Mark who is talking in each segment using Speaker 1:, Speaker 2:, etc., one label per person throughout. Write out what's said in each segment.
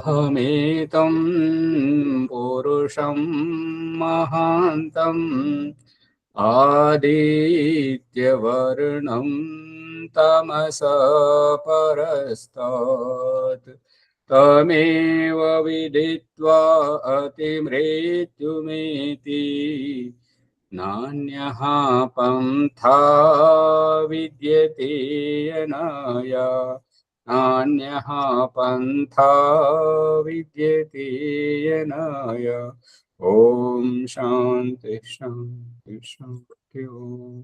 Speaker 1: अहमेतं पुरुषं महान्तम् आदित्यवर्णं तमसः परस्तात् तमेव विदित्वा अतिमृत्युमेति नान्यः पन्था विद्यते अनाय नान्यः पन्था विद्यते अनाय। ఓం శాంతి శాంతి శాంతి ఓం.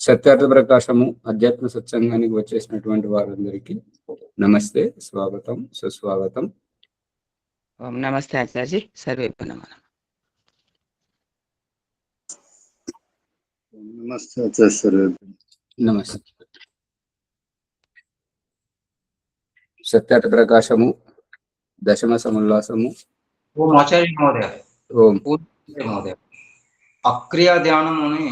Speaker 1: సత్యార్థ ప్రకాశము అధ్యాత్మ సత్సంగానికి వచ్చేసినటువంటి వారందరికీ నమస్తే, స్వాగతం, సుస్వాగతం.
Speaker 2: ఓం నమస్తే ఆచార్య, సర్వే నమః.
Speaker 3: నమస్తే ఆచార్య.
Speaker 1: నమస్తే. సత్యార్థ ప్రకాశము దశమ సముల్లాసము.
Speaker 4: ఓం ఆచార్య మహోదయ.
Speaker 1: ఓం
Speaker 4: మహోదయ, అక్రియ ధ్యానం అని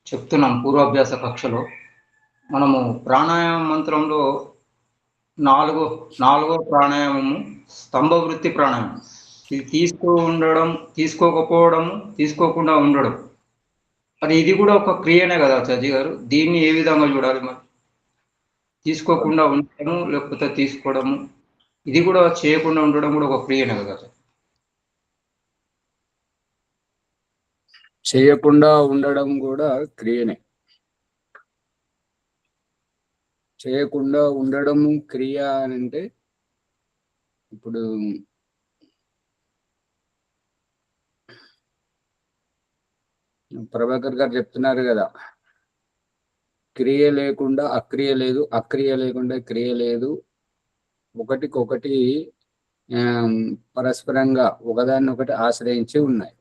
Speaker 4: చెప్తున్నాం. పూర్వాభ్యాస కక్షలో మనము ప్రాణాయామ మంత్రంలో నాలుగో ప్రాణాయామము స్తంభవృత్తి ప్రాణాయామం. ఇది ఉండడం, తీసుకోకపోవడము, తీసుకోకుండా ఉండడం, మరి ఇది కూడా ఒక క్రియనే కదా ఆచార్య గారు? దీన్ని ఏ విధంగా చూడాలి? మరి తీసుకోకుండా ఉండడము లేకపోతే తీసుకోవడము, ఇది కూడా చేయకుండా ఉండడం కూడా ఒక క్రియనే కదా?
Speaker 1: చేయకుండా ఉండడం కూడా క్రియనే. చేయకుండా ఉండడము క్రియ అని అంటే, ఇప్పుడు ప్రభాకర్ గారు చెప్తున్నారు కదా, క్రియ లేకుండా అక్రియ లేదు, అక్రియ లేకుండా క్రియ లేదు, ఒకటికొకటి పరస్పరంగా ఒకదాన్ని ఒకటి ఆశ్రయించి ఉన్నాయి.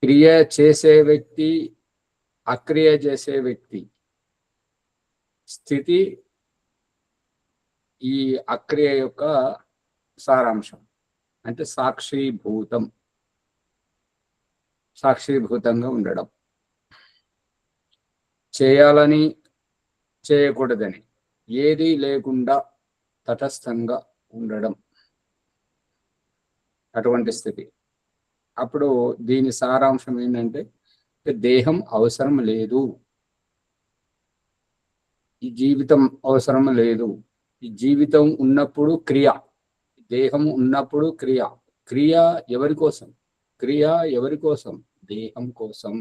Speaker 1: క్రియ చేసే వ్యక్తి, అక్రియ చేసే వ్యక్తి స్థితి ఈ అక్రియ యొక్క సారాంశం. అంటే సాక్షిభూతంగా ఉండడం, చేయాలని చేయకూడదని ఏది లేకుండా తటస్థంగా ఉండడం, అటువంటి స్థితి. అప్పుడు దీని సారాంశం ఏంటంటే, దేహం అవసరం లేదు, ఈ జీవితం అవసరం లేదు. ఈ జీవితం ఉన్నప్పుడు క్రియ, దేహం ఉన్నప్పుడు క్రియ. క్రియ ఎవరి కోసం? దేహం కోసం.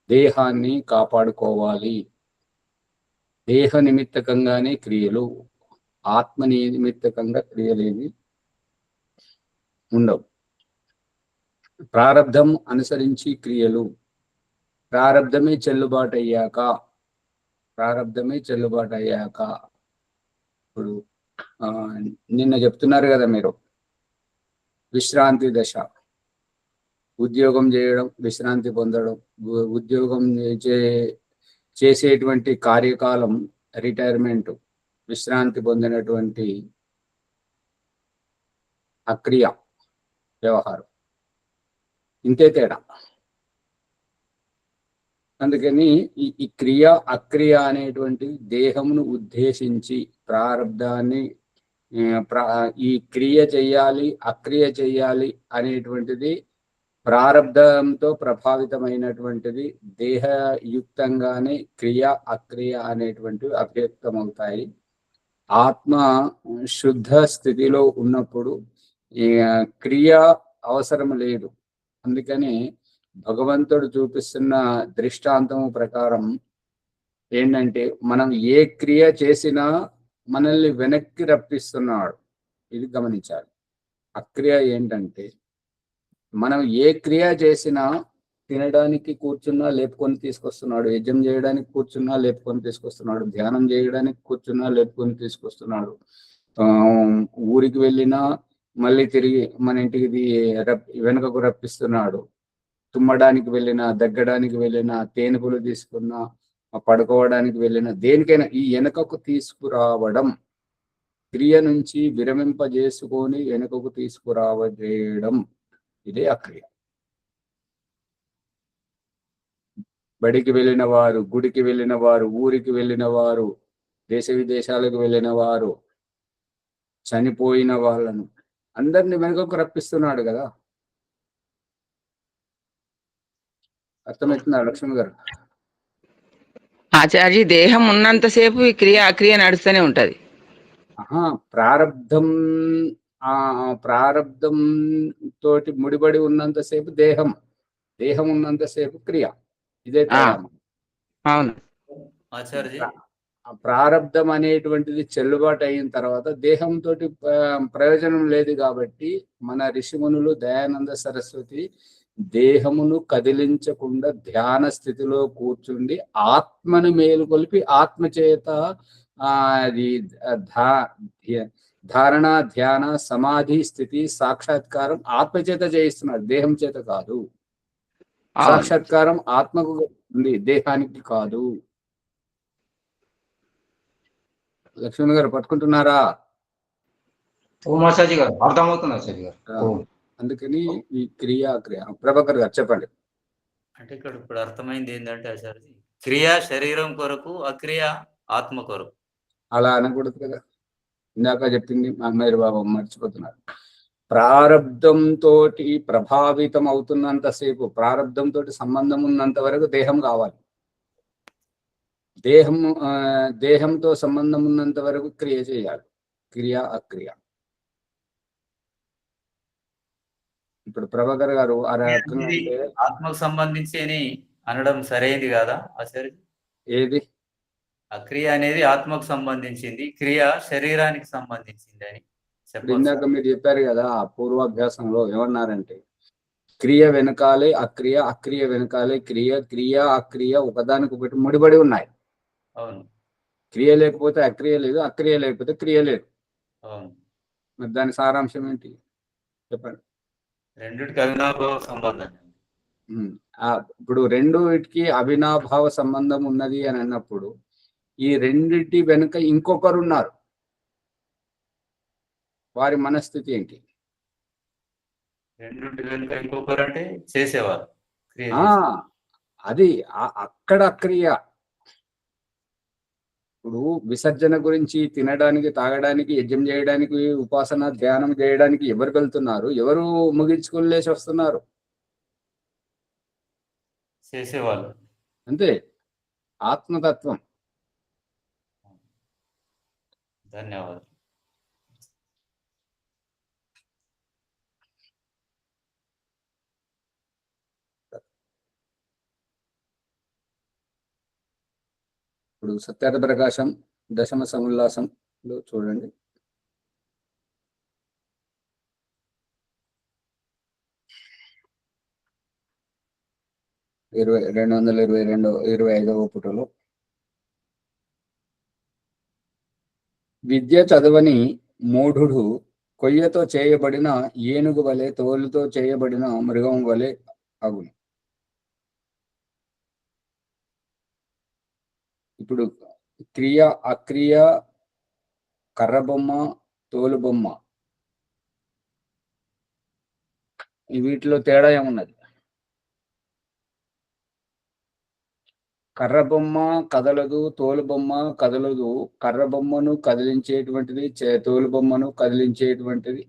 Speaker 1: దేహాన్ని కాపాడుకోవాలి. దేహ నిమిత్తకంగానే క్రియలు, ఆత్మ నిమిత్తకంగా క్రియలేవి ఉండవు. ప్రారబ్ధం అనుసరించి క్రియలు, ప్రారబ్ధమే చెల్లుబాటు అయ్యాక ఇప్పుడు నిన్న చెప్తున్నారు కదా మీరు, విశ్రాంతి దశ, ఉద్యోగం చేయడం, విశ్రాంతి పొందడం, ఉద్యోగం చేసేటువంటి కార్యకాలం రిటైర్మెంట్, విశ్రాంతి పొందినటువంటి అక్రియ వ్యవహారం, ఇంతే తేడా. అందుకని ఈ క్రియ అక్రియ అనేటువంటి దేహమును ఉద్దేశించి ప్రారబ్ధాన్ని, ఈ క్రియ చెయ్యాలి అక్రియ చెయ్యాలి అనేటువంటిది ప్రారబ్ధంతో ప్రభావితమైనటువంటిది. దేహయుక్తంగానే క్రియ అక్రియ అనేటువంటివి అభ్యక్తమవుతాయి. ఆత్మ శుద్ధ స్థితిలో ఉన్నప్పుడు ఈ క్రియ అవసరం లేదు. అందుకని భగవంతుడు చూపిస్తున్న దృష్టాంతము ప్రకారం ఏంటంటే, మనం ఏ క్రియ చేసినా మనల్ని వెనక్కి రప్పిస్తున్నాడు. ఇది గమనించాలి. అక్రియ ఏంటంటే, మనం ఏ క్రియ చేసినా, తినడానికి కూర్చున్నా లేపుకొని తీసుకొస్తున్నాడు, యజ్ఞం చేయడానికి కూర్చున్నా లేపుకొని తీసుకొస్తున్నాడు, ధ్యానం చేయడానికి కూర్చున్నా లేపుకొని తీసుకొస్తున్నాడు, ఊరికి వెళ్ళినా మళ్ళీ తిరిగి మన ఇంటికి వెనుకకు రప్పిస్తున్నాడు, తుమ్మడానికి వెళ్ళినా, దగ్గడానికి వెళ్ళినా, తేనుపులు తీసుకున్నా, పడుకోవడానికి వెళ్ళినా, దేనికైనా ఈ వెనుకకు తీసుకురావడం, క్రియ నుంచి విరమింపజేసుకొని వెనుకకు తీసుకురావజేయడం, ఇదే అక్రియ. బడికి వెళ్ళిన వారు, గుడికి వెళ్ళిన వారు, ఊరికి వెళ్ళిన వారు, దేశ విదేశాలకు వెళ్ళిన వారు, చనిపోయిన వాళ్ళను అందరిని వెనుకకు రప్పిస్తున్నాడు కదా. అర్థమవుతుందా లక్ష్మణ్ గారు?
Speaker 2: ఆచార్య దేహం ఉన్నంతసేపు ఈ క్రియ అక్రియ నడుస్తూనే ఉంటది.
Speaker 1: ప్రారబ్ధం ప్రారబ్ధం తోటి ముడిపడి ఉన్నంతసేపు దేహం ఉన్నంతసేపు క్రియ. ఇదే తేడా.
Speaker 2: అవును
Speaker 3: ఆచార్య
Speaker 1: ప్రారబ్ధం అనేటువంటిది చెల్లుబాటు అయిన తర్వాత దేహంతో ప్రయోజనం లేదు. కాబట్టి మన ఋషిమునులు దయానంద సరస్వతి దేహమును కదిలించకుండా ధ్యాన స్థితిలో కూర్చుండి ఆత్మను మేలుకొల్పి ఆత్మచేత అది ధారణ, ధ్యాన, సమాధి స్థితి, సాక్షాత్కారం ఆత్మచేత చేయిస్తున్నారు, దేహం చేత కాదు. సాక్షాత్కారం ఆత్మకు ఉంది, దేహానికి కాదు. లక్ష్మణ్ గారు పట్టుకుంటున్నారా?
Speaker 4: ఆచార్య గారు అర్థమవుతుంది ఆచార్య గారు.
Speaker 1: అందుకని ఈ క్రియ ప్రభాకర్ గారు చెప్పండి.
Speaker 3: అంటే ఇక్కడ ఇప్పుడు అర్థమైంది ఏంటంటే ఆచార్య, క్రియ శరీరం కొరకు, అక్రియ ఆత్మ కొరకు.
Speaker 1: అలా అనకూడదు కదా, ఇందాక చెప్పింది మీరు బాబు మర్చిపోతున్నారు. ప్రారబ్ధంతో ప్రభావితం అవుతున్నంతసేపు, ప్రారబ్ధంతో సంబంధం ఉన్నంత వరకు దేహం కావాలి. దేహంతో సంబంధం ఉన్నంత వరకు క్రియ చేయాలి, క్రియ అక్రియ. ఇప్పుడు ప్రభాకర్ గారు
Speaker 3: ఆత్మకు సంబంధించి అని అనడం సరైంది కాదా ఆచార్య?
Speaker 1: ఏది?
Speaker 3: అక్రియ అనేది ఆత్మకు సంబంధించింది, క్రియ శరీరానికి సంబంధించింది అని
Speaker 1: ఇందాక మీరు చెప్పారు కదా, పూర్వాభ్యాసంలో ఏమన్నారంటే క్రియ వెనకాలే అక్రియ, అక్రియ వెనకాలే క్రియ, క్రియ అక్రియ ఒకదానికొకటి ముడిపడి ఉన్నాయి.
Speaker 3: అవును.
Speaker 1: క్రియ లేకపోతే అక్రియ లేదు, అక్రియ లేకపోతే క్రియ లేదు.
Speaker 3: అవును.
Speaker 1: మరి దాని సారాంశం ఏంటి చెప్పండి?
Speaker 3: రెండిటికి అవినాభావ సంబంధం.
Speaker 1: ఇప్పుడు రెండుకి అవినాభావ సంబంధం ఉన్నది అని అన్నప్పుడు ఈ రెండిటి వెనుక ఇంకొకరు ఉన్నారు, వారి మనస్థితి ఏంటి?
Speaker 3: రెండిటి వెనుక ఇంకొకరు అంటే చేసేవారు,
Speaker 1: అది అక్కడ క్రియ. ఇప్పుడు విసర్జన గురించి తినడానికి, తాగడానికి, యజ్ఞం చేయడానికి, ఉపాసన ధ్యానం చేయడానికి ఎవరు వెళ్తున్నారు? ఎవరు ముగించుకొని లేచి వస్తున్నారు?
Speaker 3: చేసేవాళ్ళు.
Speaker 1: అంతే, ఆత్మతత్వం.
Speaker 3: ధన్యవాదాలు.
Speaker 1: ఇప్పుడు సత్యార్థ ప్రకాశం దశమ సముల్లాసంలో చూడండి. ఇరవై 222 పుటలో విద్య చదవని మూఢుడు కొయ్యతో చేయబడిన ఏనుగు వలె, తోలుతో చేయబడిన మృగం వలె అగును. ఇప్పుడు క్రియ అక్రియ, కర్రబొమ్మ, తోలుబొమ్మ, వీటిలో తేడా ఏమున్నది? కర్రబొమ్మ కదలదు, తోలుబొమ్మ కదలదు. కర్రబొమ్మను కదిలించేటువంటిది, తోలుబొమ్మను కదిలించేటువంటిది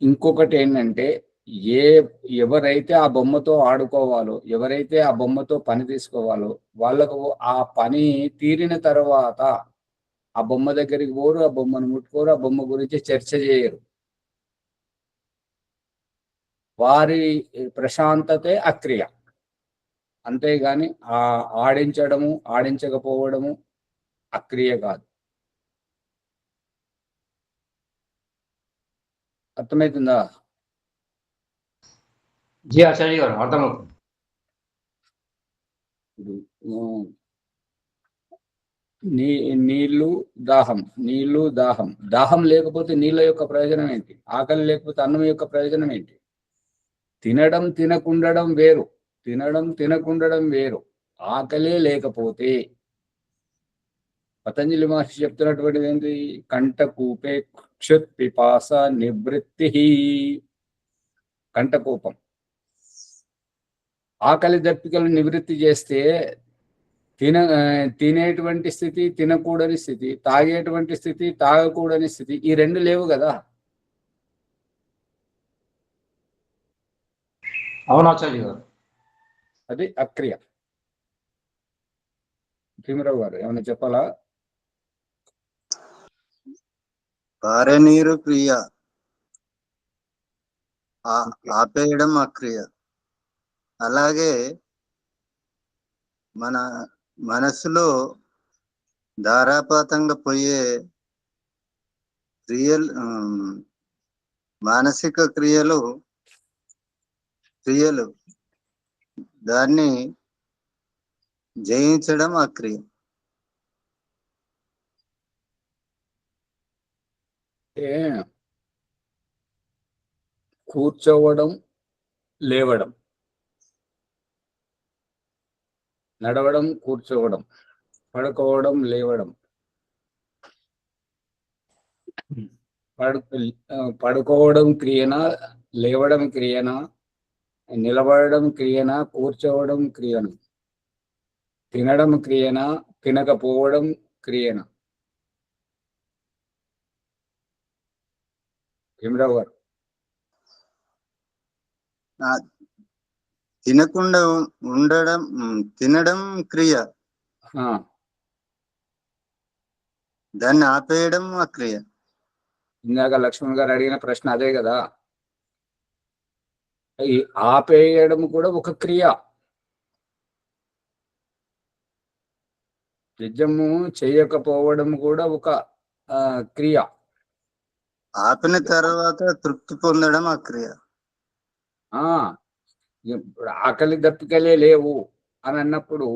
Speaker 1: ఇంకొకటి ఏంటంటే ఎవరైతే ఆ బొమ్మతో ఆడుకోవాలో, ఎవరైతే ఆ బొమ్మతో పని తీసుకోవాలో వాళ్ళకు ఆ పని తీరిన తర్వాత ఆ బొమ్మ దగ్గరికి పోరు, ఆ బొమ్మను ముట్టుకోరు, ఆ బొమ్మ గురించి చర్చ చేయరు. వారి ప్రశాంతతే అక్రియ. అంతేగాని ఆడించడము, ఆడించకపోవడము అక్రియ కాదు. అర్థమవుతుందా?
Speaker 4: జీ ఆచార్య గారు అర్థమవుతుంది.
Speaker 1: నీళ్లు దాహం. దాహం లేకపోతే నీళ్ళ యొక్క ప్రయోజనం ఏంటి? ఆకలి లేకపోతే అన్నం యొక్క ప్రయోజనం ఏంటి? తినడం తినకుండడం వేరు. ఆకలే లేకపోతే పతంజలి మహర్షి చెప్తున్నటువంటిది ఏంటి? కంఠకూపే క్షుత్ పిపాస నివృత్తి. కంఠకూపం, ఆకలి దప్పికలు నివృత్తి చేస్తే తినేటువంటి స్థితి, తినకూడని స్థితి, తాగేటువంటి స్థితి, తాగకూడని స్థితి, ఈ రెండు లేవు కదా.
Speaker 4: అవునాచార్య గారు.
Speaker 1: అది అక్రియ. భీమరావు గారు ఏమైనా చెప్పాలా?
Speaker 5: పారే నీరు క్రియ, ఆపేయడం అక్రియ. అలాగే మన మనసులో ధారాపాతంగా పోయే క్రియలు, మానసిక క్రియలు దాన్ని జయించడం అక్రియ.
Speaker 1: కూర్చోవడం, లేవడం, నడవడం, కూర్చోవడం, పడుకోవడం, లేవడం, పడుకోవడం క్రియనా, లేవడం క్రియనా, నిలబడడం క్రియనా, కూర్చోవడం క్రియనా, తినడం క్రియనా, తినకపోవడం క్రియనా? భీమరావు గారు.
Speaker 5: తినకుండా ఉండడం, తినడం క్రియ, దాన్ని ఆపేయడం అక్రియ.
Speaker 1: ఇందాక లక్ష్మణ్ గారు అడిగిన ప్రశ్న అదే కదా. ఈ ఆపేయడం కూడా ఒక క్రియ. యజ్ఞము చేయకపోవడం కూడా ఒక క్రియ.
Speaker 5: ఆపిన తర్వాత తృప్తి పొందడం అక్రియ.
Speaker 1: ఇప్పుడు ఆకలి దప్పికలే లేవు అని అన్నప్పుడు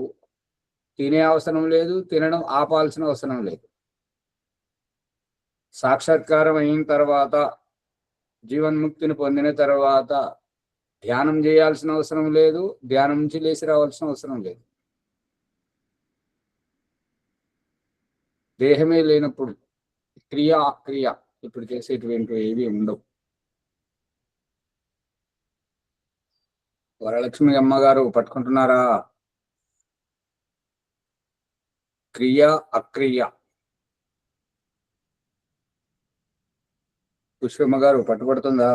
Speaker 1: తినే అవసరం లేదు, తినడం ఆపాల్సిన అవసరం లేదు. సాక్షాత్కారం అయిన తర్వాత, జీవన్ముక్తిని పొందిన తర్వాత ధ్యానం చేయాల్సిన అవసరం లేదు, ధ్యానం నుంచి లేచి రావాల్సిన అవసరం లేదు. దేహమే లేనప్పుడు క్రియ అక్రియ ఇప్పుడు చేసేటువంటి ఏవి ఉండవు. వరలక్ష్మి అమ్మగారు పట్టుకుంటున్నారా? క్రియ అక్రియ. పుష్పమ్మ గారు పట్టుబడుతుందా?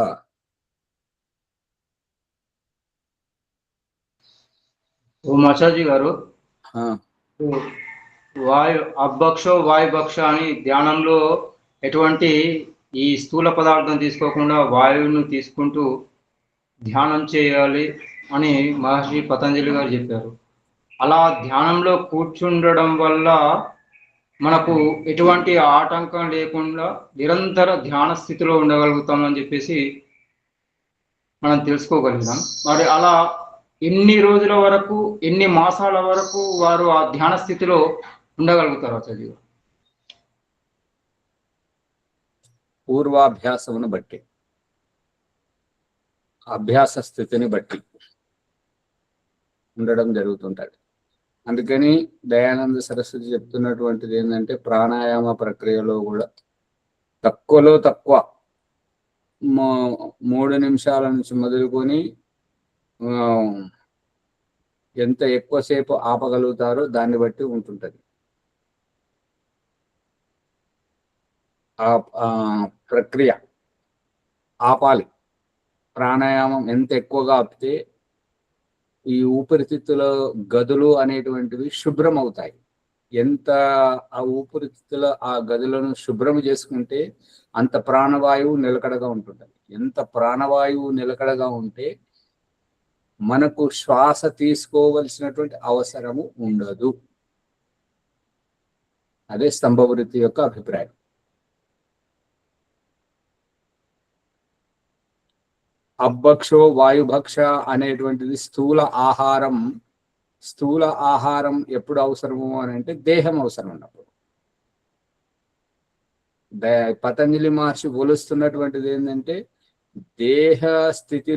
Speaker 4: మాచాజీ గారు, అబ్బక్షో వాయుభక్ష అని ధ్యానంలో ఎటువంటి ఈ స్థూల పదార్థం తీసుకోకుండా వాయువును తీసుకుంటూ ధ్యానం చేయాలి అని మహర్షి పతంజలి గారు చెప్పారు. అలా ధ్యానంలో కూర్చుండడం వల్ల మనకు ఎటువంటి ఆటంకం లేకుండా నిరంతర ధ్యాన స్థితిలో ఉండగలుగుతామని చెప్పేసి మనం తెలుసుకోగలిగినాం. మరి అలా ఎన్ని రోజుల వరకు, ఎన్ని మాసాల వరకు వారు ఆ ధ్యాన స్థితిలో ఉండగలుగుతారు చదివి?
Speaker 1: పూర్వాభ్యాసమును బట్టి, అభ్యాస స్థితిని బట్టి ఉండడం జరుగుతుంటది. అందుకని దయానంద సరస్వతి చెప్తున్నటువంటిది ఏంటంటే, ప్రాణాయామ ప్రక్రియలో కూడా తక్కువలో తక్కువ 3 నిమిషాల నుంచి మొదలుకొని ఎంత ఎక్కువసేపు ఆపగలుగుతారో దాన్ని బట్టి ఉంటుంటది. ఆ ప్రక్రియ ఆపాలి. ప్రాణాయామం ఎంత ఎక్కువగా ఆపితే ఈ ఊపిరితిత్తుల గదులు అనేటువంటివి శుభ్రం అవుతాయి. ఎంత ఆ ఊపిరితిత్తుల ఆ గదులను శుభ్రం చేసుకుంటే అంత ప్రాణవాయువు నిలకడగా ఉంటుంటుంది. ఎంత ప్రాణవాయువు నిలకడగా ఉంటే మనకు శ్వాస తీసుకోవలసినటువంటి అవసరము ఉండదు. అదే స్తంభవృత్తి యొక్క అభిప్రాయం. అబ్బక్షో వాయుభక్ష అనేటువంటిది స్థూల ఆహారం. స్థూల ఆహారం ఎప్పుడు అవసరము అని అంటే దేహం అవసరం ఉన్నప్పుడు. పతంజలి మహర్షి పోలుస్తున్నటువంటిది ఏంటంటే, దేహ స్థితి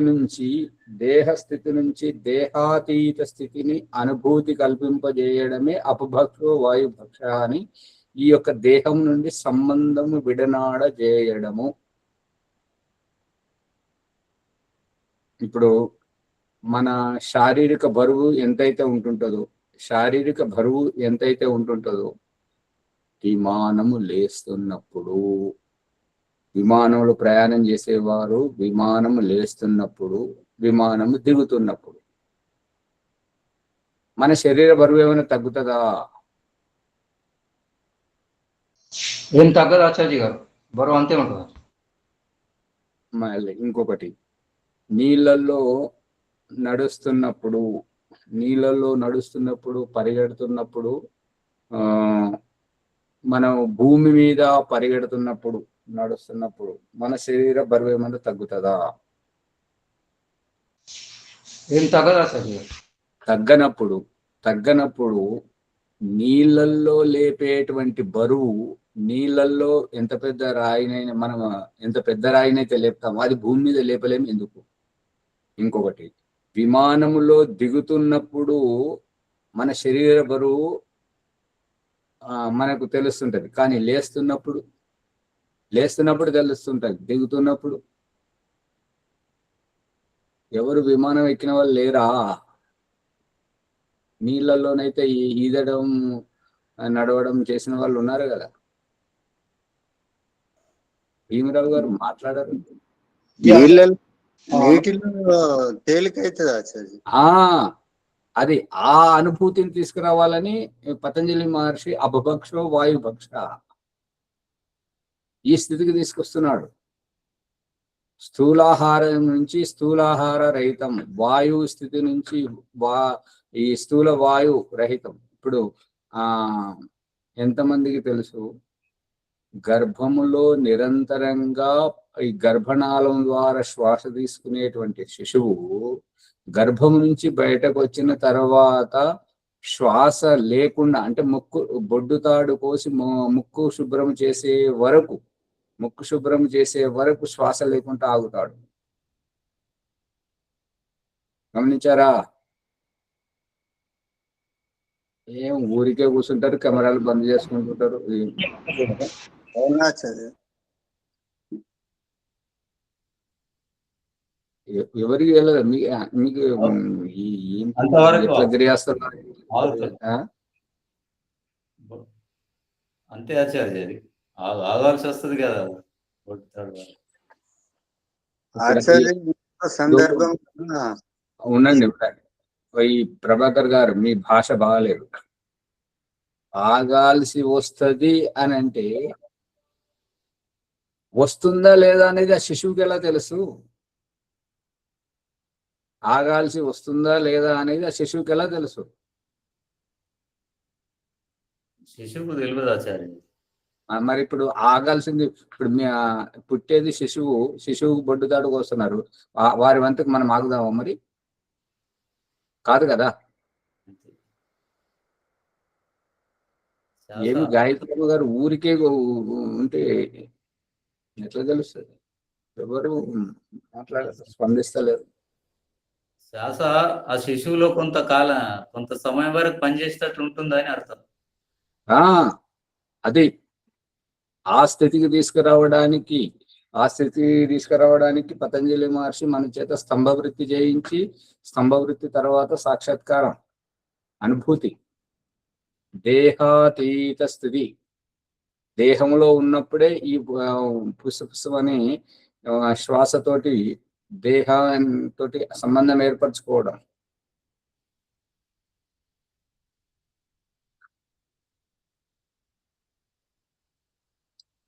Speaker 1: నుంచి దేహాతీత స్థితిని అనుభూతి కల్పింపజేయడమే అపభక్షో వాయుభక్ష అని, ఈ యొక్క దేహం నుండి సంబంధము విడనాడ చేయడము. ఇప్పుడు మన శారీరక బరువు ఎంతైతే ఉంటుంటుందో విమానము లేస్తున్నప్పుడు, విమానంలో ప్రయాణం చేసేవారు విమానము లేస్తున్నప్పుడు, విమానము దిగుతున్నప్పుడు మన శరీర బరువు ఏమైనా తగ్గుతుందా?
Speaker 4: ఏం తగ్గదు ఆచార్య గారు, బరువు అంతే ఉంటుంది.
Speaker 1: మళ్ళీ ఇంకొకటి, నీళ్ళల్లో నడుస్తున్నప్పుడు పరిగెడుతున్నప్పుడు, మనం భూమి మీద పరిగెడుతున్నప్పుడు నడుస్తున్నప్పుడు మన శరీర బరువు ఏమైనా తగ్గుతుందా?
Speaker 4: ఏం తగ్గదు ఆచార్య గారు.
Speaker 1: తగ్గనప్పుడు నీళ్ళల్లో లేపేటువంటి బరువు, నీళ్ళల్లో ఎంత పెద్ద రాయినైతే లేపుతామో అది భూమి మీద లేపలేము. ఎందుకు? ఇంకొకటి, విమానములో దిగుతున్నప్పుడు మన శరీర బరువు మనకు తెలుస్తుంటది, కానీ లేస్తున్నప్పుడు తెలుస్తుంటది. దిగుతున్నప్పుడు ఎవరు విమానం ఎక్కిన వాళ్ళు లేరా? నీళ్ళల్లోనైతే ఈదడం నడవడం చేసిన వాళ్ళు ఉన్నారు కదా. భీమరావు గారు మాట్లాడారు.
Speaker 5: నీటిలో తేలికైతుంది ఆచార్య.
Speaker 1: అది ఆ అనుభూతిని తీసుకురావాలని పతంజలి మహర్షి అపభక్షో వాయుభక్ష ఈ స్థితికి తీసుకొస్తున్నాడు. స్థూలాహారం నుంచి స్థూలాహార రహితం, వాయువు స్థితి నుంచి ఈ స్థూల వాయు రహితం. ఇప్పుడు ఎంతమందికి తెలుసు, గర్భములో నిరంతరంగా ఈ గర్భనాళం ద్వారా శ్వాస తీసుకునేటువంటి శిశువు గర్భం నుంచి బయటకు వచ్చిన తర్వాత శ్వాస లేకుండా, అంటే బొడ్డు తాడు కోసి ముక్కు శుభ్రం చేసే వరకు శ్వాస లేకుండా ఆగుతాడు. గమనించారా? ఏం ఊరికే కూర్చుంటారు, కెమెరాలు బంద్ చేసుకుంటుంటారు. ఎవరికి వెళ్ళదు. మీకు ఎట్లా గిరియాస్తున్నారు
Speaker 3: అంతే ఆచార్య, అది ఆగాల్సి వస్తుంది కదా.
Speaker 5: సందర్భం
Speaker 1: ఉండండి. ఈ ప్రభాకర్ గారు, మీ భాష బాగాలేదు. ఆగాల్సి వస్తుంది అని అంటే వస్తుందా లేదా అనేది ఆ శిశువుకి ఎలా తెలుసు? ఆగాల్సి వస్తుందా లేదా అనేది ఆ శిశువుకి ఎలా తెలుసు?
Speaker 3: శిశువుకు తెలియదు ఆచార్య.
Speaker 1: మరి ఇప్పుడు ఆగాల్సింది, ఇప్పుడు పుట్టేది శిశువు బొడ్డు దాడుకు వస్తున్నారు, వారి వంతుకు మనం ఆగుదామా? మరి కాదు కదా. ఏమి గాయత్రి గారు ఊరికే ఉంటే ఎట్లా తెలుస్తుంది? ఎవరు స్పందిస్తలేరు.
Speaker 3: శ్వాస ఆ శిశువులో కొంత సమయం వరకు పనిచేసేటట్లు ఉంటుందా అని అర్థం.
Speaker 1: అది ఆ స్థితికి తీసుకురావడానికి పతంజలి మహర్షి మన చేత స్తంభవృత్తి చేయించి, స్తంభవృత్తి తర్వాత సాక్షాత్కారం, అనుభూతి, దేహాతీత స్థితి, దేహంలో ఉన్నప్పుడే ఈ పుసపుసమని శ్వాసతోటి దేహంతో సంబంధం ఏర్పరచుకోవడం.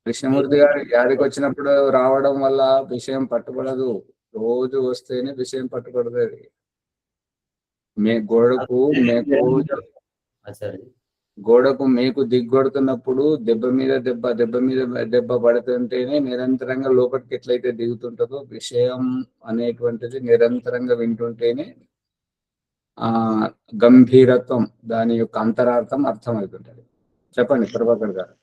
Speaker 1: కృష్ణమూర్తి గారు యాదికి వచ్చినప్పుడు రావడం వల్ల విషయం పట్టుబడదు. రోజు వస్తేనే విషయం పట్టుబడుతుంది. గోడకు మేకు దిగ్గొడుతున్నప్పుడు దెబ్బ మీద దెబ్బ పడుతుంటేనే నిరంతరంగా లోపలికి ఎట్లయితే దిగుతుంటుందో, విషయం అనేటువంటిది నిరంతరంగా వింటుంటేనే గంభీరత్వం, దాని యొక్క అంతరార్థం అర్థమవుతుంటది. చెప్పండి ప్రభాకర్ గారు.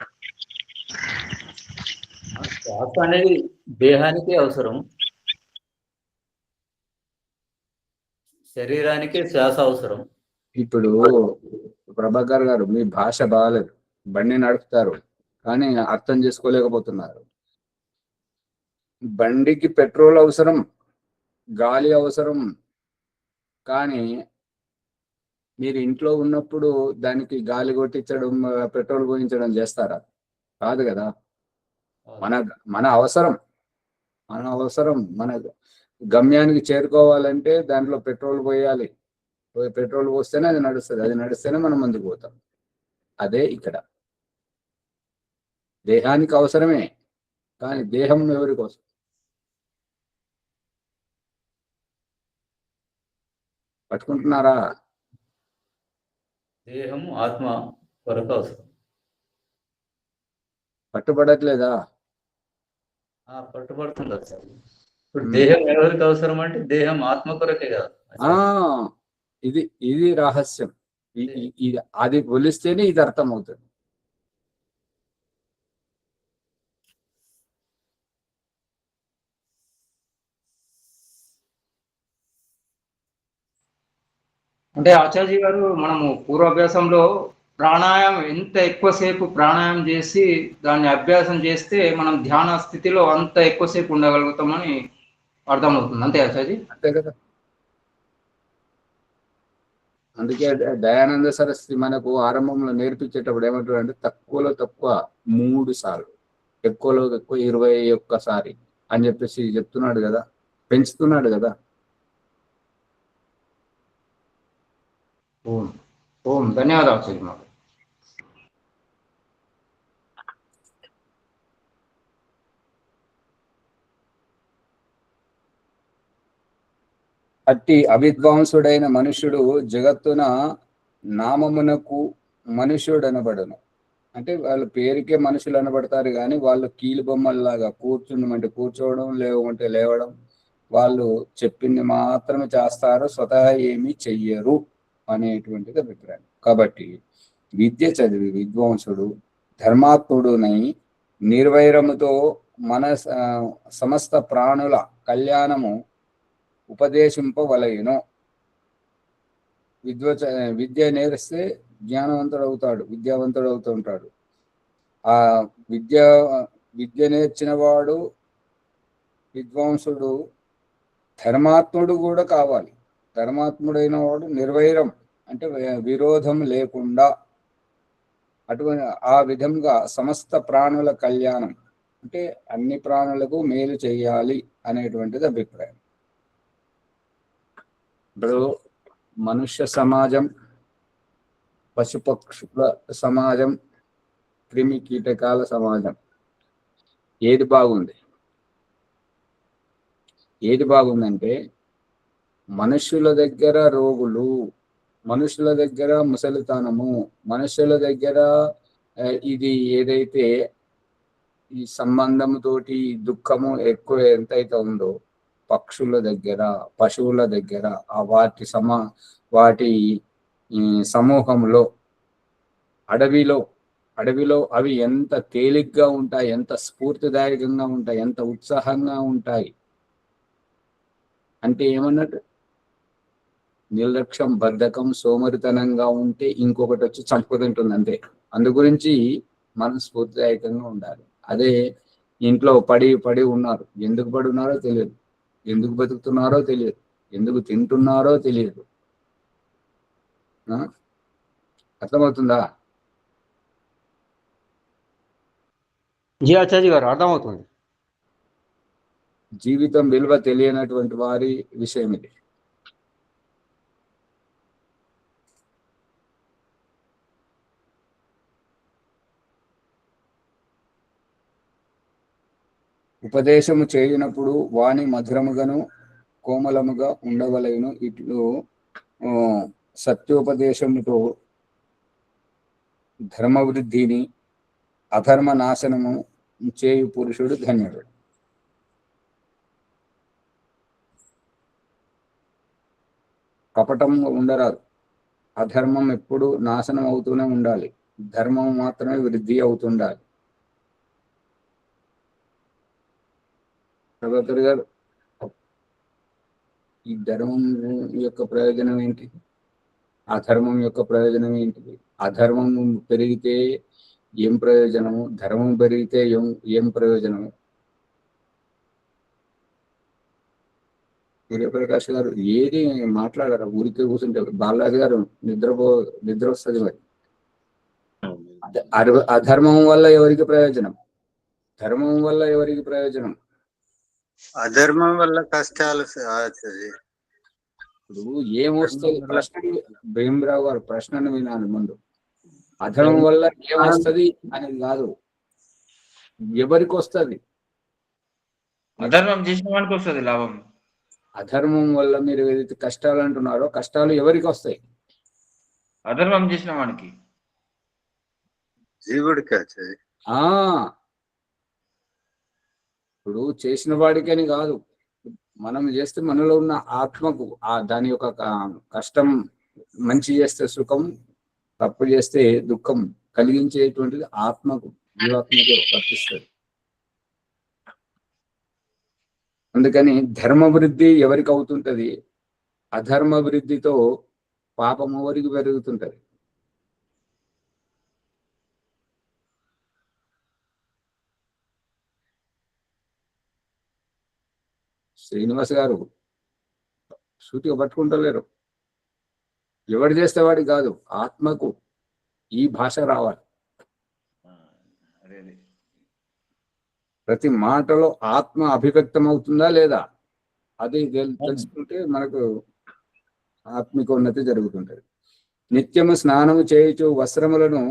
Speaker 3: శ్వాస అనేది దేహానికే అవసరం, శరీరానికే శ్వాస అవసరం.
Speaker 1: ఇప్పుడు ప్రభాకర్ గారు, మీ భాష బాగాలేదు. బండి నడుపుతారు కానీ అర్థం చేసుకోలేకపోతున్నారు. బండికి పెట్రోల్ అవసరం, గాలి అవసరం, కానీ మీరు ఇంట్లో ఉన్నప్పుడు దానికి గాలి కొట్టించడం, పెట్రోల్ పోయించడం చేస్తారా? కాదు కదా. మన మన అవసరం మన గమ్యానికి చేరుకోవాలంటే దాంట్లో పెట్రోల్ పోయాలి. పెట్రోల్ పోస్తేనే అది నడుస్తుంది. అది నడిస్తేనే మనం ముందుకు పోతాం. అదే ఇక్కడ దేహానికి అవసరమే, కానీ దేహం ఎవరి కోసం? పట్టుకుంటున్నారా?
Speaker 3: దేహము ఆత్మ కొరకు అవసరం.
Speaker 1: పట్టుబడట్లేదా?
Speaker 3: పట్టుబడుతుంది సార్. ఇప్పుడు దేహం ఎవరికి అవసరం అంటే దేహం ఆత్మ కొరకే కదా.
Speaker 1: ఇది రహస్యం. ఇది అది కొలిస్తేనే ఇది అర్థమవుతుంది.
Speaker 4: అంటే ఆచార్య గారు, మనము పూర్వాభ్యాసంలో ప్రాణాయామం ఎంత ఎక్కువసేపు ప్రాణాయామం చేసి దాన్ని అభ్యాసం చేస్తే మనం ధ్యాన స్థితిలో అంత ఎక్కువసేపు ఉండగలుగుతామని అర్థమవుతుంది. అంతే ఆచార్య?
Speaker 1: అంతే కదా. అందుకే దయానంద సరస్వతి మనకు ఆరంభంలో నేర్పించేటప్పుడు ఏమంటారు అంటే తక్కువలో తక్కువ 3 సార్లు, ఎక్కువలో ఎక్కువ 21 సారి అని చెప్పేసి చెప్తున్నాడు కదా, పెంచుతున్నాడు కదా.
Speaker 4: ఓం ఓం ధన్యవాదాలు ఆచార్య మాకు.
Speaker 1: అట్టి అవిద్వాంసుడైన మనుష్యుడు జగత్తున నామమునకు మనుష్యుడు అనబడను. అంటే వాళ్ళ పేరుకే మనుషులు అనబడతారు, కానీ వాళ్ళు కీలు బొమ్మల్లాగా కూర్చుండమంటే కూర్చోవడం, లేవమంటే లేవడం, వాళ్ళు చెప్పింది మాత్రమే చేస్తారు, స్వతహా ఏమీ చెయ్యరు అనేటువంటిది అభిప్రాయం. కాబట్టి విద్య చదివి విద్వాంసుడు ధర్మాత్ముడునై నిర్వైరముతో మన సమస్త ప్రాణుల కళ్యాణము ఉపదేశింపవలయును. విద్య నేర్స్తే జ్ఞానవంతుడు అవుతాడు, విద్యావంతుడు అవుతూ ఉంటాడు. ఆ విద్య నేర్చిన వాడు విద్వాంసుడు ధర్మాత్ముడు కూడా కావాలి. ధర్మాత్ముడైన వాడు నిర్వైరం అంటే విరోధం లేకుండా అటువంటి ఆ విధంగా సమస్త ప్రాణుల కళ్యాణం అంటే అన్ని ప్రాణులకు మేలు చేయాలి అనేటువంటిది అభిప్రాయం. ఇప్పుడు మనుష్య సమాజం, పశుపక్షుల సమాజం, క్రిమి కీటకాల సమాజం ఏది బాగుంది? ఏది బాగుందంటే మనుషుల దగ్గర రోగులు, మనుషుల దగ్గర ముసలితనము, మనుషుల దగ్గర ఇది ఏదైతే ఈ సంబంధంతోటి దుఃఖము ఎక్కువ ఎంతైతే ఉందో, పక్షుల దగ్గర, పశువుల దగ్గర, వాటి సమూహంలో, అడవిలో అవి ఎంత తేలిగ్గా ఉంటాయి, ఎంత స్ఫూర్తిదాయకంగా ఉంటాయి, ఎంత ఉత్సాహంగా ఉంటాయి అంటే ఏమన్నట్టు? నిర్లక్ష్యం, బద్ధకం, సోమరితనంగా ఉంటే ఇంకొకటి వచ్చి చంపుతుంటుంది అంతే. అందు గురించి మనం స్ఫూర్తిదాయకంగా ఉండాలి. అదే ఇంట్లో పడి ఉన్నారు, ఎందుకు పడి ఉన్నారో తెలియదు, ఎందుకు బతుకుతున్నారో తెలియదు, ఎందుకు తింటున్నారో తెలియదు. అర్థమవుతుందా?
Speaker 4: జీ ఆచార్య గారు, అర్థమవుతుంది.
Speaker 1: జీవితం విలువ తెలియనటువంటి వారి విషయం ఇది. ఉపదేశము చేయనప్పుడు వాణి మధురముగాను కోమలముగా ఉండవలెను. ఇట్లు సత్యోపదేశముతో ధర్మవృద్ధిని అధర్మ నాశనము చేయు పురుషుడు ధన్యుడు. కపటం ఉండరాదు. అధర్మం ఎప్పుడు నాశనం అవుతూనే ఉండాలి, ధర్మం మాత్రమే వృద్ధి అవుతుండాలి. ప్రభాకర్ గారు, ఈ ధర్మం యొక్క ప్రయోజనం ఏంటి? అధర్మం యొక్క ప్రయోజనం ఏంటిది? అధర్మం పెరిగితే ఏం ప్రయోజనము? ధర్మం పెరిగితే ఏం ప్రయోజనము? సూర్యప్రకాష్ గారు ఏది మాట్లాడారు, ఊరికే కూర్చుంటే. బాలరాజు గారు నిద్ర వస్తుంది మరి. అధర్మం వల్ల ఎవరికి ప్రయోజనం? ధర్మం వల్ల ఎవరికి ప్రయోజనం?
Speaker 5: అధర్మం వల్ల కష్టాలు ఆచార్య.
Speaker 1: ఇప్పుడు ఏమొస్తుంది ప్రశ్న? భీమరావు గారు ప్రశ్నను వినాలి ముందు. అధర్మం వల్ల ఏమొస్తుంది అనేది కాదు, ఎవరికి వస్తుంది?
Speaker 6: అధర్మం చేసిన వానికి వస్తుంది లాభం.
Speaker 1: అధర్మం వల్ల మీరు ఏదైతే కష్టాలు అంటున్నారో, కష్టాలు ఎవరికి వస్తాయి?
Speaker 6: అధర్మం చేసిన వానికి,
Speaker 5: జీవుడికి ఆచార్య.
Speaker 1: ఇప్పుడు చేసిన వాడికని కాదు, మనం చేస్తే మనలో ఉన్న ఆత్మకు దాని యొక్క కష్టం, మంచి చేస్తే సుఖం, తప్పు చేస్తే దుఃఖం కలిగించేటువంటిది ఆత్మకు, జీవాత్మకు వర్తిస్తుంది. అందుకని ధర్మవృద్ధి ఎవరికి అవుతుంటది? అధర్మ వృద్ధితో పాపం ఎవరికి పెరుగుతుంటది? శ్రీనివాస్ గారు సూటిగా పట్టుకుంటలేరు. ఎవడు చేస్తే వాడికి కాదు, ఆత్మకు ఈ భాష రావాలి. ప్రతి మాటలో ఆత్మ అభివ్యక్తం అవుతుందా లేదా, అది తెలుసుకుంటే మనకు ఆత్మిక ఉన్నతి జరుగుతుంటది. నిత్యము స్నానము చేయుచు వస్త్రములను,